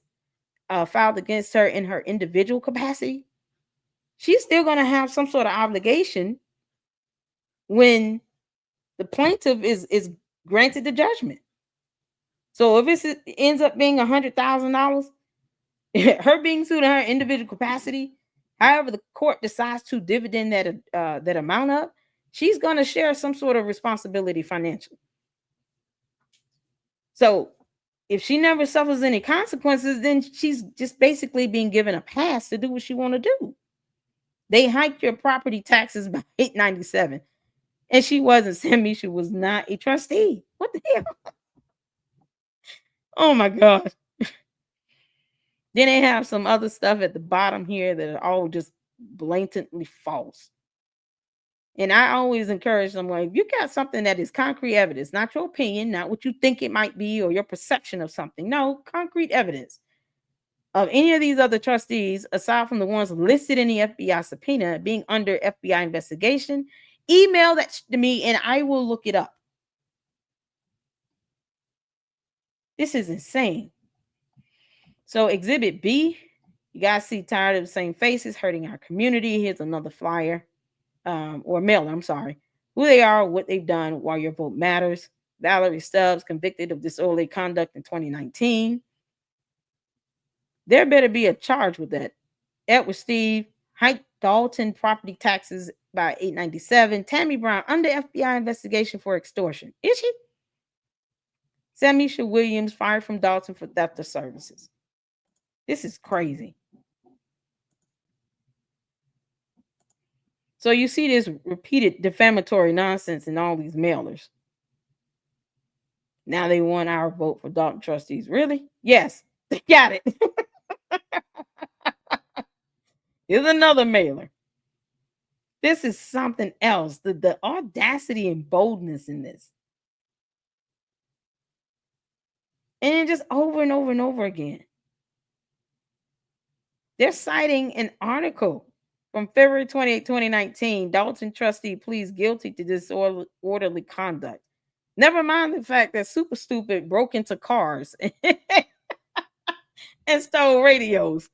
filed against her in her individual capacity, she's still going to have some sort of obligation when the plaintiff is granted the judgment. So if it ends up being $100,000, her being sued in her individual capacity, however the court decides to dividend that amount up, she's going to share some sort of responsibility financially. So if she never suffers any consequences, then she's just basically being given a pass to do what she want to do. They hiked your property taxes by $897, and she wasn't. Samysha was not a trustee. What the hell? Oh my God. Then they have some other stuff at the bottom here that are all just blatantly false. And I always encourage them, like, if you got something that is concrete evidence, not your opinion, not what you think it might be or your perception of something. No, concrete evidence of any of these other trustees, aside from the ones listed in the FBI subpoena being under FBI investigation, email that to me and I will look it up. This is insane. So Exhibit B, you guys see, tired of the same faces hurting our community. Here's another flyer, or mailer, I'm sorry. Who they are, what they've done, why your vote matters. Valerie Stubbs, convicted of disorderly conduct in 2019. There better be a charge with that. Edward Steve, hiked Dolton property taxes by $897. Tammy Brown, under FBI investigation for extortion. Is she? Samysha Williams, fired from Dolton for theft of services. This is crazy. So you see this repeated defamatory nonsense in all these mailers. Now they want our vote for Dolton trustees. Really? Yes, they got it. Here's another mailer. This is something else. The audacity and boldness in this. And then just over and over and over again. They're citing an article from February 28, 2019. Dolton trustee pleads guilty to disorderly conduct. Never mind the fact that Super Stupid broke into cars and stole radios.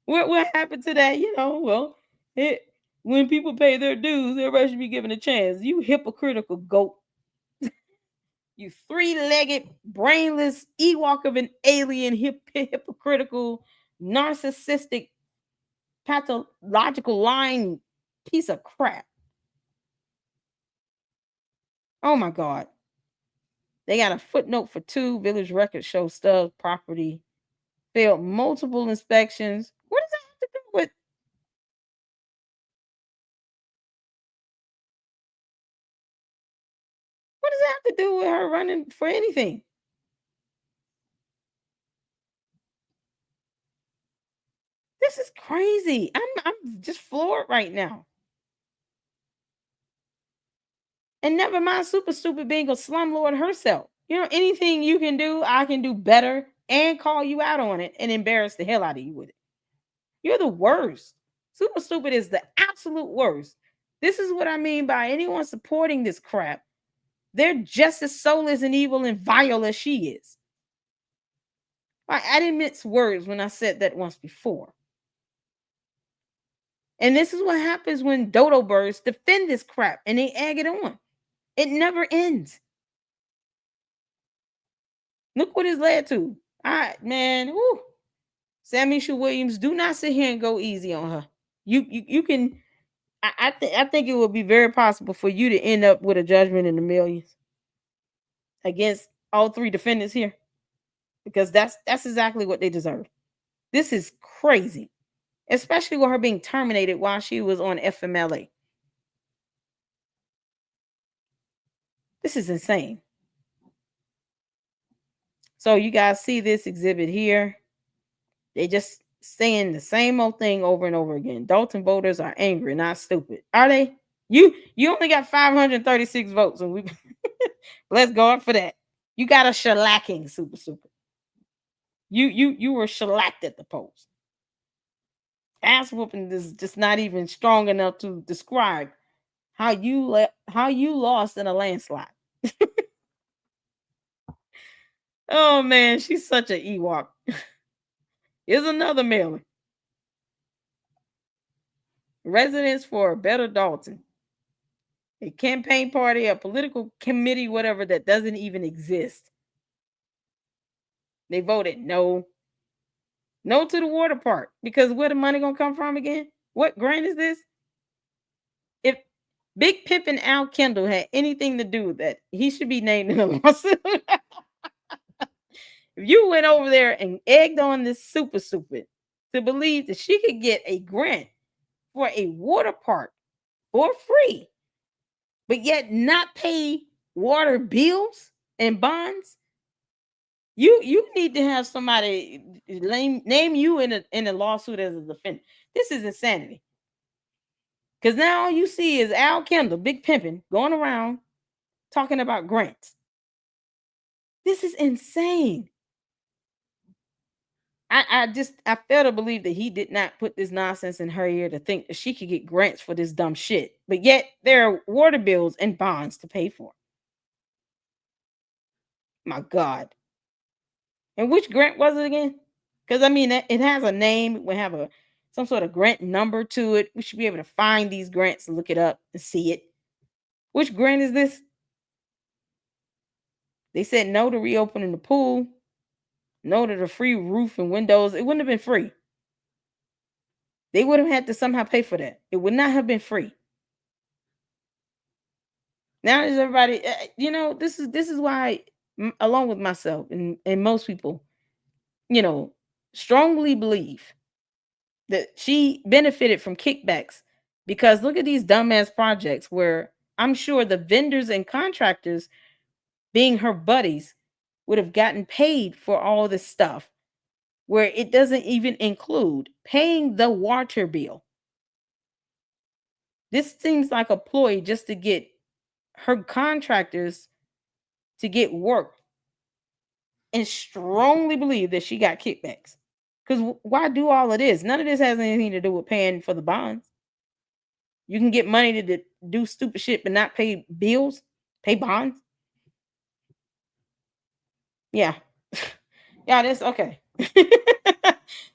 What happened to that? Well, when people pay their dues, everybody should be given a chance. You hypocritical goat. You three-legged, brainless Ewok of an alien, hypocritical, narcissistic, pathological lying piece of crap. Oh my God. They got a footnote for 2. Village records show Stubbs property failed multiple inspections. What does that have to do with? What does that have to do with her running for anything? This is crazy. I'm just floored right now. And never mind Super Stupid being a slumlord herself. Anything you can do, I can do better and call you out on it and embarrass the hell out of you with it. You're the worst. Super Stupid is the absolute worst. This is what I mean by anyone supporting this crap. They're just as soulless and evil and vile as she is. I didn't mince words when I said that once before. And this is what happens when dodo birds defend this crap and they egg it on. It never ends. Look what it's led to. All right, man. Woo. Samysha Williams, do not sit here and go easy on her. You can. I think it would be very possible for you to end up with a judgment in the millions against all 3 defendants here, because that's exactly what they deserve. This is crazy, especially with her being terminated while she was on FMLA. This is insane. So you guys see this exhibit here. They just saying the same old thing over and over again. Dolton voters are angry, not stupid. Are they? You only got 536 votes, and we let's go up for that. You got a shellacking, Super Super. You were shellacked at the polls. Ass whooping is just not even strong enough to describe how you lost in a landslide. Oh man, she's such an Ewok. Here's another mailer. Residents for a Better Dolton. A campaign party, a political committee, whatever, that doesn't even exist. They voted no. No to the water park. Because where the money gonna come from again? What grant is this? If Big Pimpin' Al Kendall had anything to do with that, he should be named in a lawsuit. If you went over there and egged on this super to believe that she could get a grant for a water park for free, but yet not pay water bills and bonds, you need to have somebody name you in a lawsuit as a defendant. This is insanity. Because now all you see is Al Kendall, Big Pimpin', going around talking about grants. This is insane. I fail to believe that he did not put this nonsense in her ear to think that she could get grants for this dumb shit. But yet there are water bills and bonds to pay for. My God. And which grant was it again? Because I mean, it has a name. We have some sort of grant number to it. We should be able to find these grants and look it up and see it. Which grant is this? They said no to reopening the pool. No to the free roof and windows. It wouldn't have been free. They would have had to somehow pay for that. It would not have been free. Now is everybody, this is why, along with myself and most people, strongly believe that she benefited from kickbacks, because look at these dumbass projects where I'm sure the vendors and contractors, being her buddies, would have gotten paid for all this stuff, where it doesn't even include paying the water bill. This seems like a ploy just to get her contractors to get work, and strongly believe that she got kickbacks. Because why do all of this? None of this has anything to do with paying for the bonds. You can get money to do stupid shit but not pay bills, pay bonds. Yeah. Yeah, that's okay.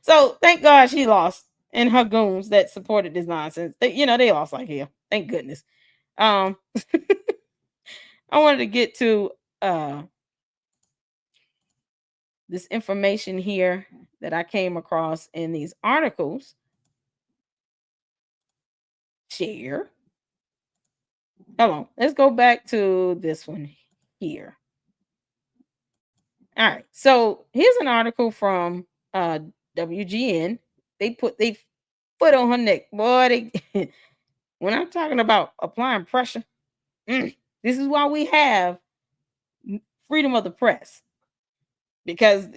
So thank God she lost, and her goons that supported this nonsense. They lost like hell. Thank goodness. I wanted to get to this information here that I came across in these articles. Share. Hold on. Let's go back to this one here. All right. So here's an article from WGN. They put their foot on her neck. Boy, when I'm talking about applying pressure, this is why we have freedom of the press. Because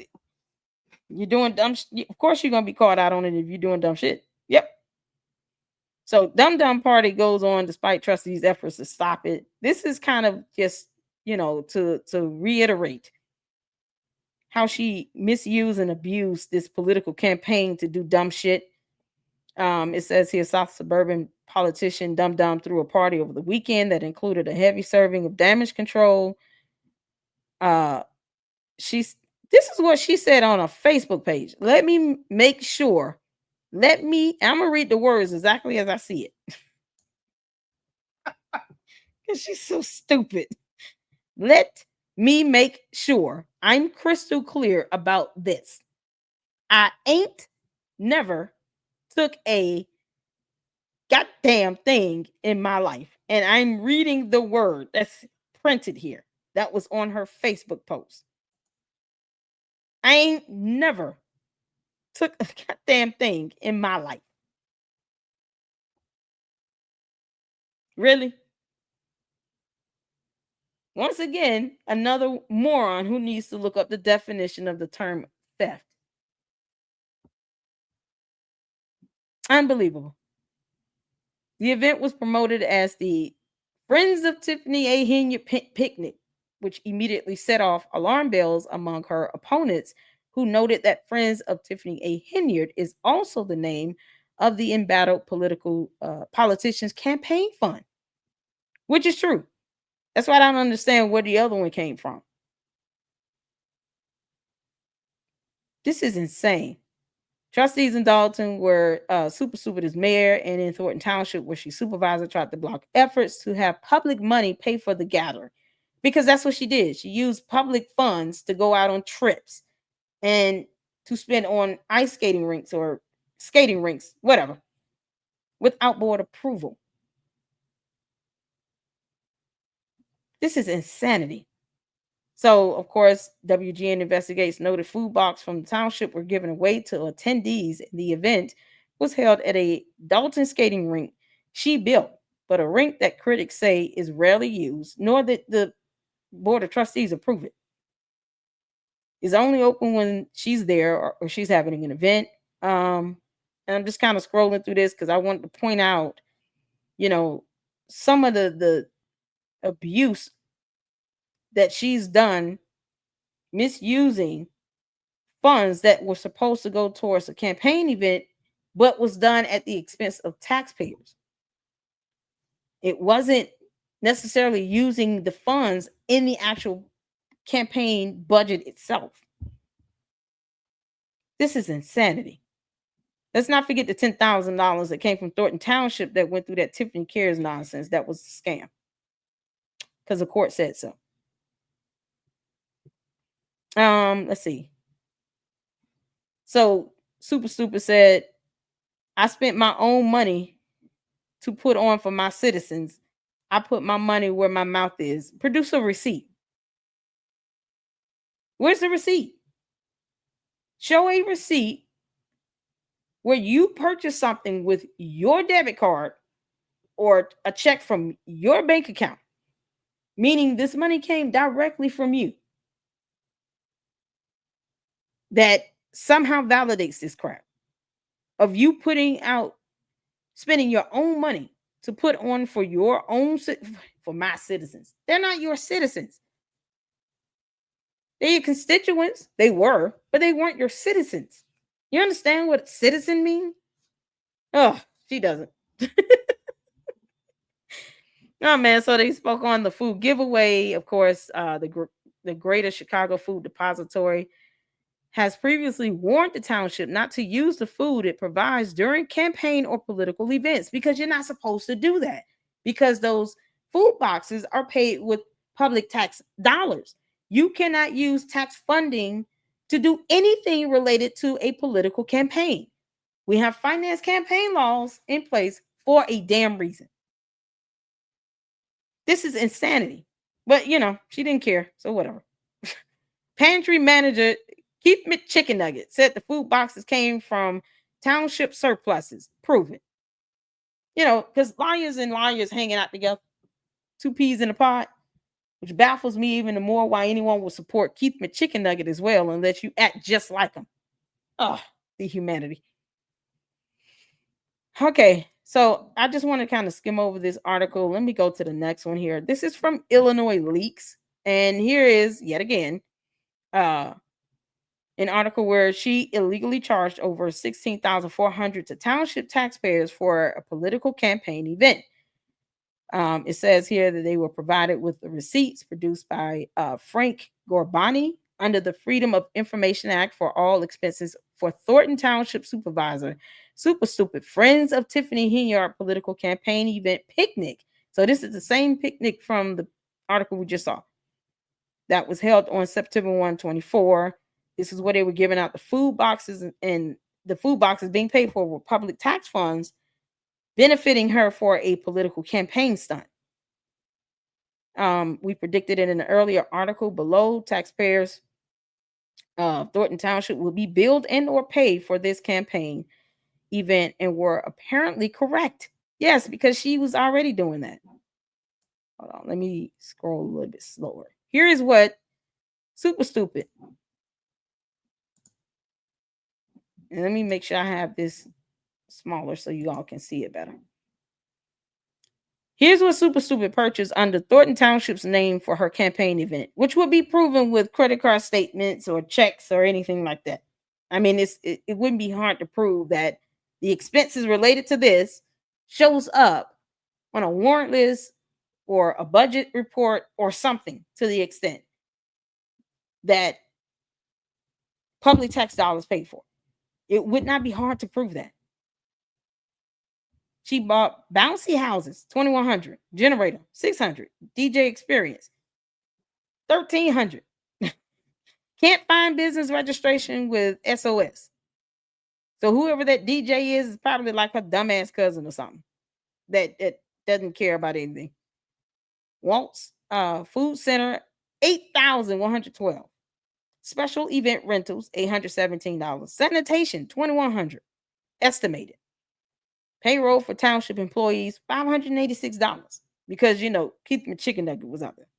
you're doing dumb of course you're going to be caught out on it if you're doing dumb shit. Yep. So Dumb Party goes on despite trustees' efforts to stop it. This is kind of just, to reiterate how she misused and abused this political campaign to do dumb shit. It says here, South suburban politician Dum threw a party over the weekend that included a heavy serving of damage control. This is what she said on a Facebook page. Let me make sure. I'm gonna read the words exactly as I see it. Because she's so stupid. Let me make sure I'm crystal clear about this. I ain't never took a goddamn thing in my life. And I'm reading the word that's printed here. That was on her Facebook post. I ain't never took a goddamn thing in my life. Really? Once again, another moron who needs to look up the definition of the term theft. Unbelievable. The event was promoted as the Friends of Tiffany Henyard picnic, which immediately set off alarm bells among her opponents who noted that Friends of Tiffany A. Henyard is also the name of the embattled politician's campaign fund, which is true. That's why I don't understand where the other one came from. This is insane. Trustees in Dolton were super stupid as mayor, and in Thornton Township, where she supervisor, tried to block efforts to have public money pay for the gathering, because that's what she did. She used public funds to go out on trips and to spend on ice skating rinks or skating rinks, whatever, without board approval. This is insanity. So, of course, WGN Investigates noted food box from the township were given away to attendees. The event was held at a Dolton skating rink she built, but a rink that critics say is rarely used, nor did the board of trustees approve it. It's only open when she's there or she's having an event. And I'm just kind of scrolling through this because I wanted to point out, you know, some of the abuse that she's done, misusing funds that were supposed to go towards a campaign event, but was done at the expense of taxpayers. It wasn't necessarily using the funds in the actual campaign budget itself. This is insanity. Let's not forget the $10,000 that came from Thornton Township that went through that Tiffany Cares nonsense. That was a scam because the court said so. Let's see. So Super Stupid said, I spent my own money to put on for my citizens. I put my money where my mouth is. Produce a receipt. Where's the receipt? Show a receipt where you purchase something with your debit card or a check from your bank account, meaning this money came directly from you, that somehow validates this crap of you spending your own money to put on for your own, for my citizens. They're not your citizens. They're your constituents. They were, but they weren't your citizens. You understand what citizen means? Oh, she doesn't. Oh man, so they spoke on the food giveaway. Of course, the Greater Chicago Food Depository has previously warned the township not to use the food it provides during campaign or political events, because you're not supposed to do that, because those food boxes are paid with public tax dollars. You cannot use tax funding to do anything related to a political campaign. We have finance campaign laws in place for a damn reason. This is insanity. But she didn't care, so whatever. Pantry manager Keith McChicken Nugget said the food boxes came from township surpluses. Prove it. Because liars and liars hanging out together, two peas in a pod, which baffles me even more why anyone would support Keith McChicken Nugget as well and let you act just like him. Oh, the humanity. Okay, so I just want to kind of skim over this article. Let me go to the next one here. This is from Illinois Leaks, and here is yet again an article where she illegally charged over $16,400 to township taxpayers for a political campaign event. It says here that they were provided with the receipts produced by Frank Gorbani under the Freedom of Information Act for all expenses for Thornton Township Supervisor, Super Stupid, Friends of Tiffany Henyard political campaign event picnic. So this is the same picnic from the article we just saw. That was held on September 1, 2024. This is where they were giving out the food boxes, and the food boxes being paid for with public tax funds, benefiting her for a political campaign stunt. We predicted it in an earlier article below. Taxpayers Thornton Township will be billed and or paid for this campaign event, and were apparently correct. Yes, because she was already doing that. Hold on, let me scroll a little bit slower. Here is what Super Stupid. And let me make sure I have this smaller so you all can see it better. Here's what Super Stupid purchased under Thornton Township's name for her campaign event, which would be proven with credit card statements or checks or anything like that. I mean, it wouldn't be hard to prove that the expenses related to this shows up on a warrant list or a budget report or something to the extent that public tax dollars paid for. It would not be hard to prove that. She bought bouncy houses, 2,100, generator, 600, DJ experience, 1,300. Can't find business registration with SOS. So whoever that DJ is probably like her dumbass cousin or something that doesn't care about anything. Waltz Food Center, 8,112. Special event rentals, $817. Sanitation, 2,100. Estimated. Payroll for township employees, $586. Because Keith McChicken Nugget was out there.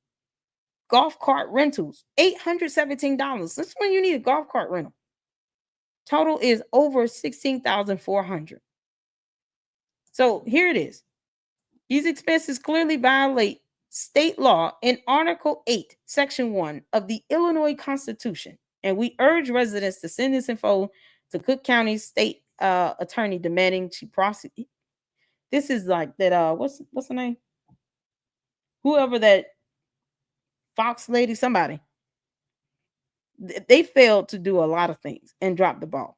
Golf cart rentals, $817. That's when you need a golf cart rental. Total is over $16,400. So here it is. These expenses clearly violate state law in Article 8, Section 1 of the Illinois Constitution. And we urge residents to send this info to Cook County State Attorney demanding she prosecute. This is like that, what's her name? Whoever that Fox lady, somebody. They failed to do a lot of things and dropped the ball.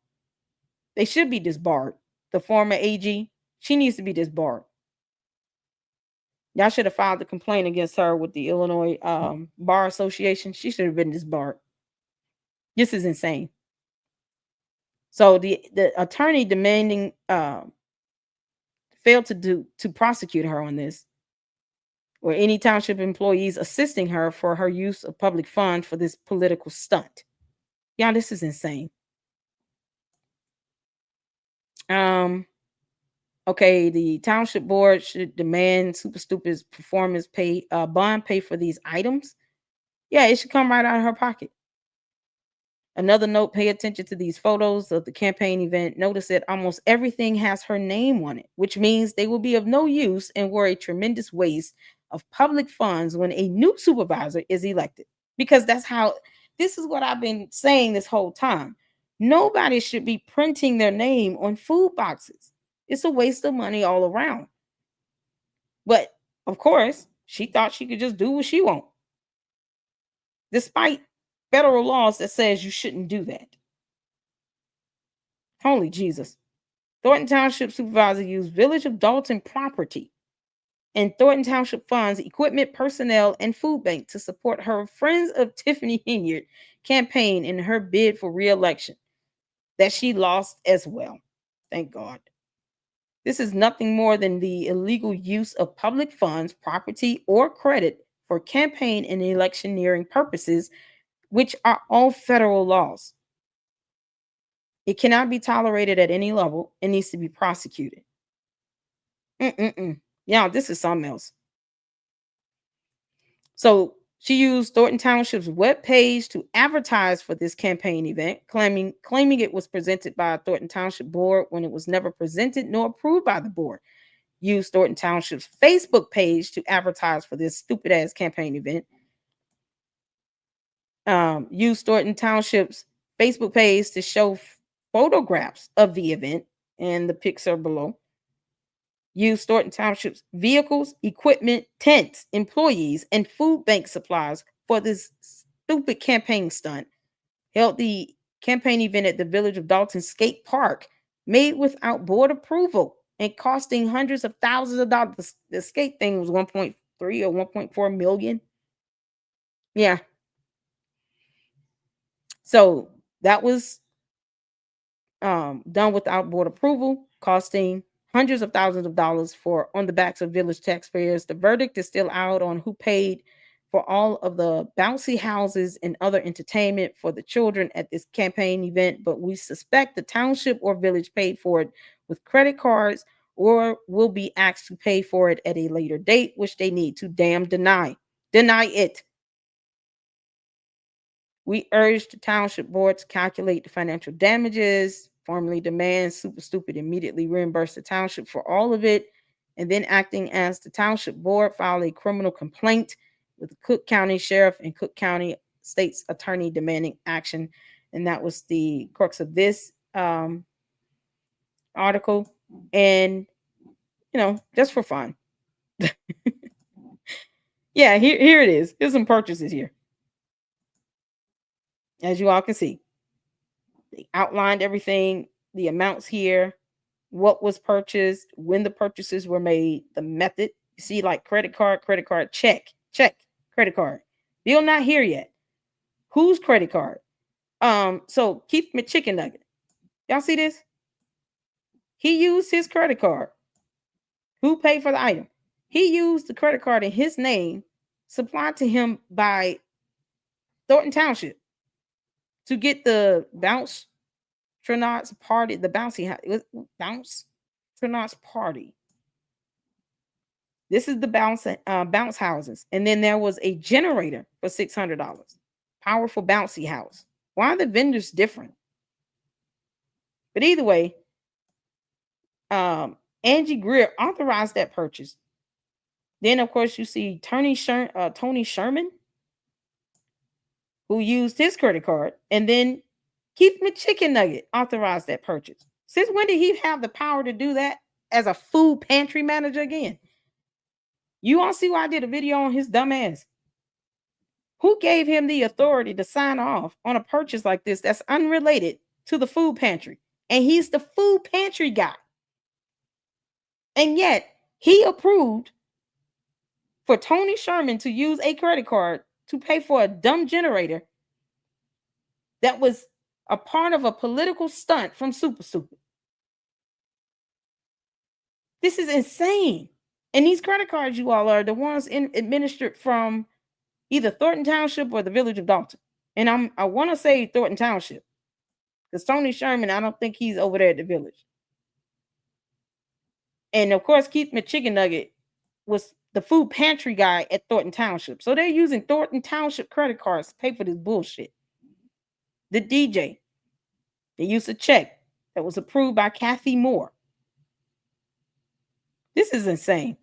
They should be disbarred. The former AG, she needs to be disbarred. Y'all should have filed a complaint against her with the Illinois Bar Association. She should have been disbarred. This is insane. So the attorney demanding failed to prosecute her on this, or any township employees assisting her for her use of public funds for this political stunt. Y'all, this is insane. Okay, the township board should demand Super Stupid's performance bond pay for these items. Yeah, it should come right out of her pocket. Another note, pay attention to these photos of the campaign event. Notice that almost everything has her name on it, which means they will be of no use and were a tremendous waste of public funds when a new supervisor is elected. Because this is what I've been saying this whole time. Nobody should be printing their name on food boxes. It's a waste of money all around. But of course, she thought she could just do what she wants, despite federal laws that says you shouldn't do that. Holy Jesus. Thornton Township supervisor used Village of Dolton property and Thornton Township funds, equipment, personnel, and food bank to support her Friends of Tiffany Henyard campaign in her bid for re-election that she lost as well. Thank God. This is nothing more than the illegal use of public funds, property, or credit for campaign and electioneering purposes, which are all federal laws. It cannot be tolerated at any level. It needs to be prosecuted. Yeah, this is something else. So she used Thornton Township's webpage to advertise for this campaign event, claiming it was presented by a Thornton Township board when it was never presented nor approved by the board. Used Thornton Township's Facebook page to advertise for this stupid ass campaign event. Used Thornton Township's Facebook page to show photographs of the event, and the pics are below. Used Thornton Township's vehicles, equipment, tents, employees, and food bank supplies for this stupid campaign stunt. Held the campaign event at the Village of Dolton Skate Park, made without board approval and costing hundreds of thousands of dollars. The skate thing was 1.3 or 1.4 million. Yeah. So that was done without board approval, costing hundreds of thousands of dollars on the backs of village taxpayers. The verdict is still out on who paid for all of the bouncy houses and other entertainment for the children at this campaign event, but we suspect the township or village paid for it with credit cards or will be asked to pay for it at a later date, which they need to deny it. We urge the township board to calculate the financial damages, formally demand Super Stupid immediately reimburse the township for all of it, and then acting as the township board, filed a criminal complaint with the Cook County Sheriff and Cook County State's Attorney demanding action. And that was the crux of this article. And, just for fun. Yeah, here it is. Here's some purchases here. As you all can see, they outlined everything, the amounts here, what was purchased, when the purchases were made, the method. You see, like credit card, check, credit card. Bill not here yet. Whose credit card? So Keith McChicken Nugget. Y'all see this? He used his credit card. Who paid for the item? He used the credit card in his name, supplied to him by Thornton Township, to get the bounce Trinot's party, the bouncy bounce Trinot's party. This is the bounce houses. And then there was a generator for $600. Powerful bouncy house. Why are the vendors different? But either way, Angie Greer authorized that purchase. Then, of course, you see Tony Sherman, who used his credit card. And then Keith McChicken Nugget authorized that purchase. Since when did he have the power to do that as a food pantry manager again? You all see why I did a video on his dumb ass. Who gave him the authority to sign off on a purchase like this that's unrelated to the food pantry? And he's the food pantry guy. And yet he approved for Tony Sherman to use a credit card to pay for a dumb generator that was a part of a political stunt from Super Stupid. This is insane. And these credit cards, you all, are the ones administered from either Thornton Township or the village of Dolton. And I want to say Thornton Township, because Tony Sherman, I don't think he's over there at the village. And of course, Keith McChicken Nugget was the food pantry guy at Thornton Township. So they're using Thornton Township credit cards to pay for this bullshit. The DJ, they used a check that was approved by Kathy Moore. This is insane.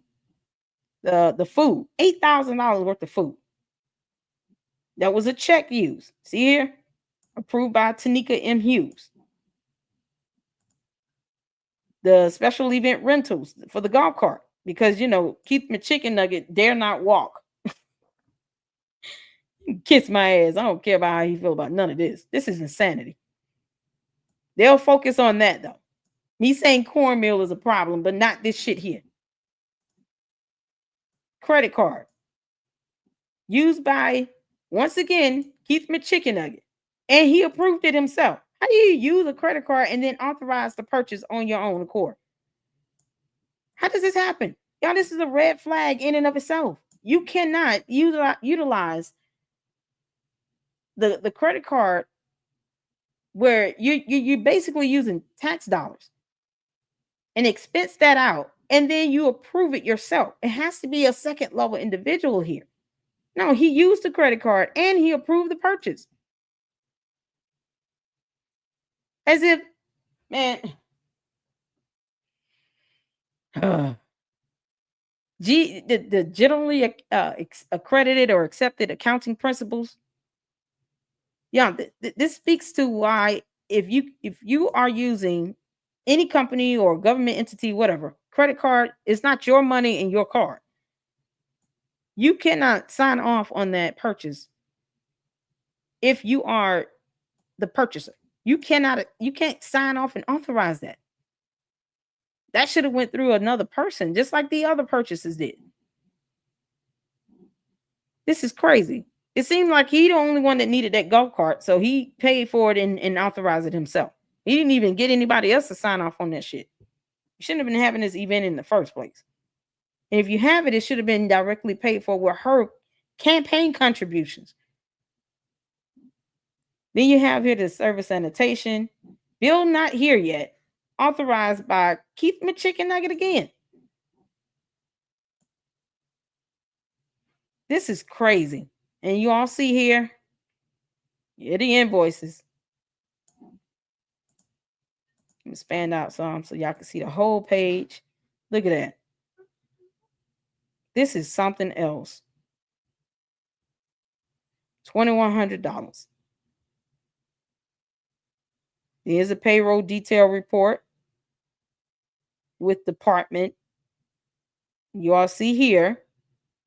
The food, $8,000 worth of food. That was a check used. See here? Approved by Tanika M. Hughes. The special event rentals for the golf cart. Because, Keith McChicken Nugget dare not walk. Kiss my ass. I don't care about how you feel about none of this. This is insanity. They'll focus on that, though. Me saying cornmeal is a problem, but not this shit here. Credit card. Used by, once again, Keith McChicken Nugget. And he approved it himself. How do you use a credit card and then authorize the purchase on your own accord? How does this happen? Y'all, this is a red flag in and of itself. You cannot utilize the credit card where you're basically using tax dollars and expense that out, and then you approve it yourself. It has to be a second level individual here. No, he used the credit card and he approved the purchase. As if, man, the generally accredited or accepted accounting principles. Yeah, this speaks to why if you are using any company or government entity, whatever, credit card is not your money and your card. You cannot sign off on that purchase if you are the purchaser. You can't sign off and authorize that. That should have went through another person, just like the other purchases did. This is crazy. It seemed like he the only one that needed that golf cart, so he paid for it and authorized it himself. He didn't even get anybody else to sign off on that shit. You shouldn't have been having this event in the first place. And if you have it, it should have been directly paid for with her campaign contributions. Then you have here the service sanitation. Bill not here yet. Authorized by Keith McChicken Nugget again. This is crazy. And you all see here, the invoices. Let me expand out some so y'all can see the whole page. Look at that. This is something else. $2,100. Here's a payroll detail report with department. You all see here,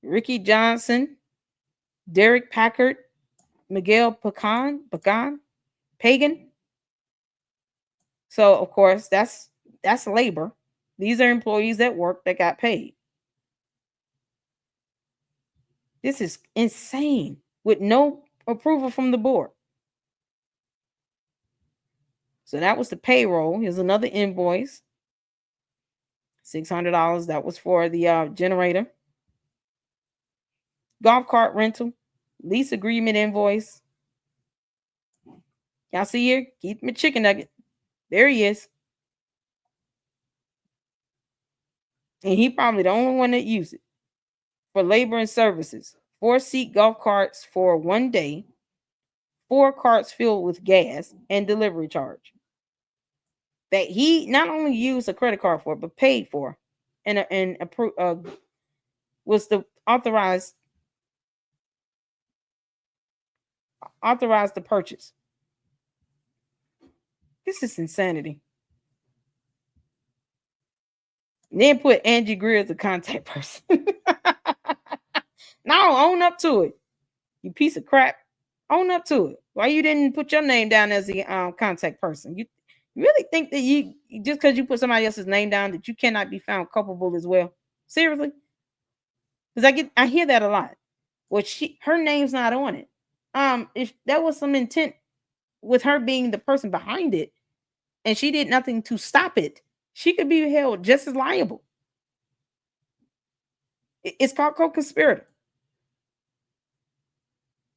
Ricky Johnson, Derek Packard, Miguel Pagan. So of course that's labor. These are employees at work that got paid. This is insane with no approval from the board. So that was the payroll. Here's another invoice. $600. That was for the generator. Golf cart rental. Lease agreement invoice. Y'all see here? Keep my chicken nugget. There he is. And he probably the only one that used it. For labor and services. 4-seat golf carts for 1 day. 4 carts filled with gas and delivery charge. That he not only used a credit card for, but paid for, and was the authorized the purchase. This is insanity. And then put Angie Greer as the contact person. No, own up to it. You piece of crap. Own up to it. Why you didn't put your name down as the contact person? You really think that you just because you put somebody else's name down that you cannot be found culpable as well? Seriously? Because I hear that a lot. Well, her name's not on it. If that was some intent with her being the person behind it, and she did nothing to stop it, she could be held just as liable. It's called co-conspirator.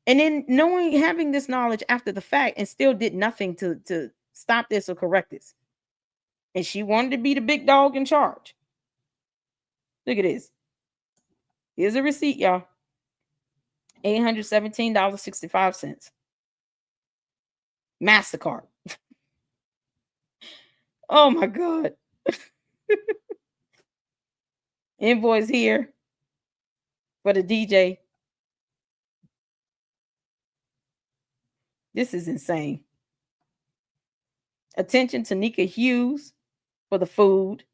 And then having this knowledge after the fact and still did nothing to stop this or correct this. And she wanted to be the big dog in charge. Look at this. Here's a receipt, y'all. $817.65. MasterCard. Oh my God. Invoice here for the DJ. This is insane. Attention to Nika Hughes for the food.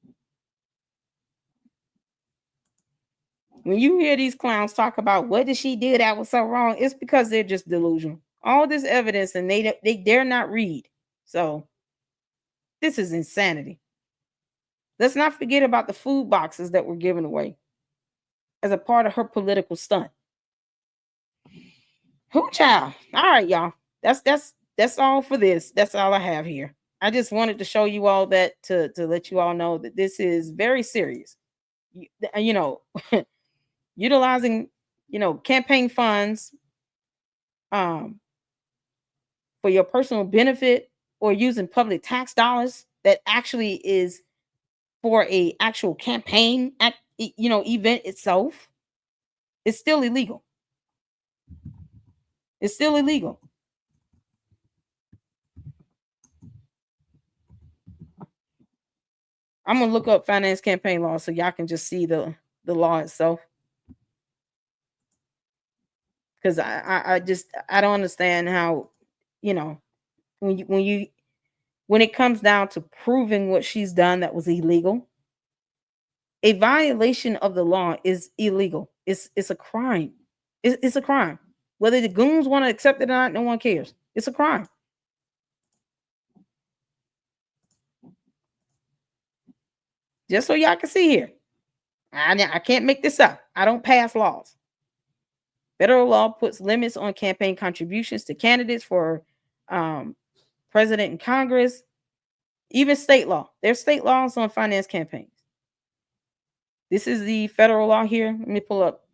When you hear these clowns talk about what did she do that was so wrong, it's because they're just delusional. All this evidence and they dare not read. So this is insanity. Let's not forget about the food boxes that were given away as a part of her political stunt. Who child? All right, y'all. That's all for this. That's all I have here. I just wanted to show you all that to let you all know that this is very serious. You know, utilizing, campaign funds for your personal benefit or using public tax dollars that actually is for a actual campaign event itself, it's still illegal. It's still illegal. I'm gonna look up finance campaign law so y'all can just see the law itself. Because I don't understand how, when it comes down to proving what she's done that was illegal, a violation of the law is illegal. It's a crime. It's a crime. Whether the goons want to accept it or not, no one cares. It's a crime. Just so y'all can see here. I can't make this up. I don't pass laws. Federal law puts limits on campaign contributions to candidates for president and Congress. Even state law. There's state laws on finance campaigns. This is the federal law here. Let me pull up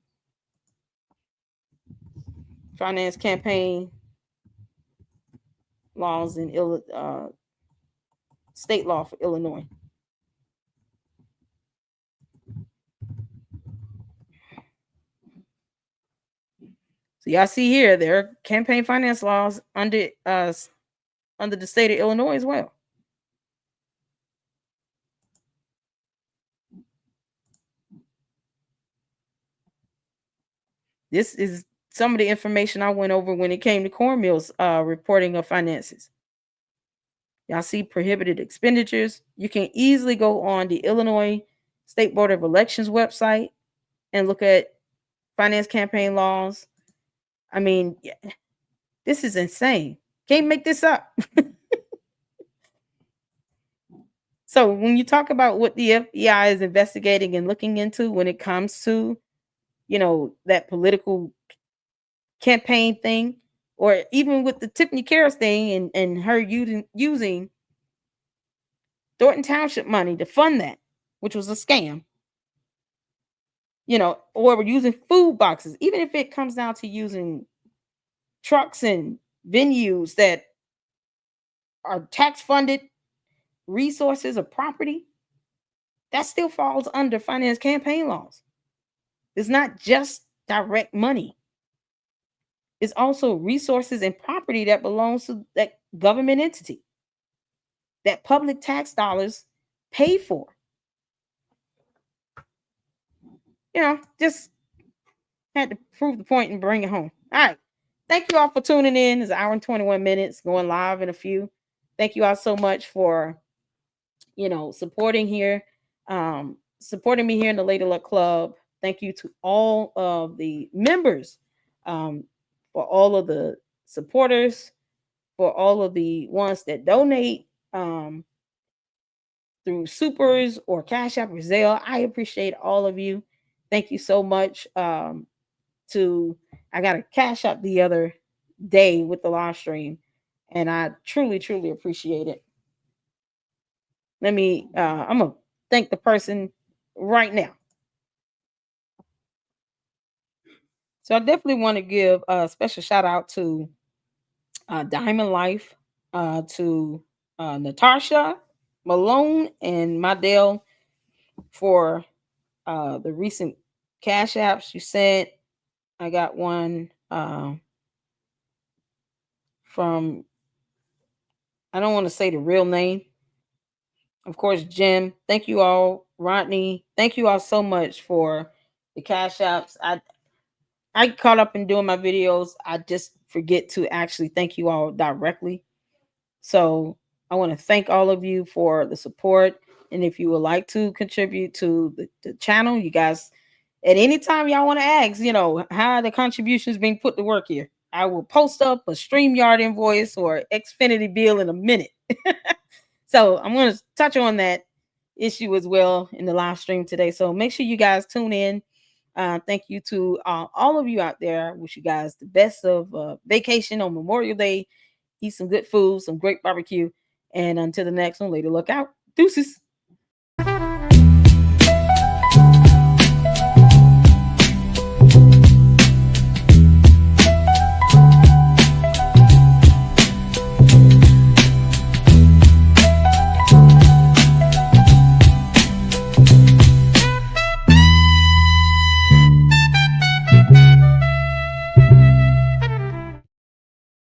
finance campaign laws in state law for Illinois. So y'all see here, there are campaign finance laws under the state of Illinois as well. This is some of the information I went over when it came to cornmeal's reporting of finances. Y'all see prohibited expenditures. You can easily go on the Illinois State Board of Elections website and look at finance campaign laws. I mean, this is insane. Can't make this up. So when you talk about what the FBI is investigating and looking into when it comes to, that political campaign thing, or even with the Tiffany Harris thing and her using Thornton Township money to fund that, which was a scam, or we're using food boxes, even if it comes down to using trucks and venues that are tax funded resources or property, that still falls under finance campaign laws. It's not just direct money. It's also resources and property that belongs to that government entity that public tax dollars pay for. Just had to prove the point and bring it home. All right. Thank you all for tuning in. It's an hour and 21 minutes, going live in a few. Thank you all so much for, supporting here, supporting me here in the Lady Luck Club. Thank you to all of the members, for all of the supporters, for all of the ones that donate through Supers or Cash App or Zelle. I appreciate all of you. Thank you so much. I got a Cash App the other day with the live stream, and I truly, truly appreciate it. I'm gonna thank the person right now. So I definitely want to give a special shout out to Diamond Life, to Natasha Malone and Madell for the recent Cash Apps you sent. I got one from, I don't want to say the real name. Of course, Jim. Thank you all. Rodney, thank you all so much for the Cash Apps. I get caught up in doing my videos. I just forget to actually thank you all directly. So I want to thank all of you for the support. And if you would like to contribute to the channel, you guys, at any time y'all want to ask, how the contributions being put to work here, I will post up a StreamYard invoice or Xfinity bill in a minute. So I'm going to touch on that issue as well in the live stream today. So make sure you guys tune in. Thank you to all of you out there. I wish you guys the best of vacation on Memorial Day. Eat some good food, some great barbecue. And until the next one, Lady Luck out. Deuces.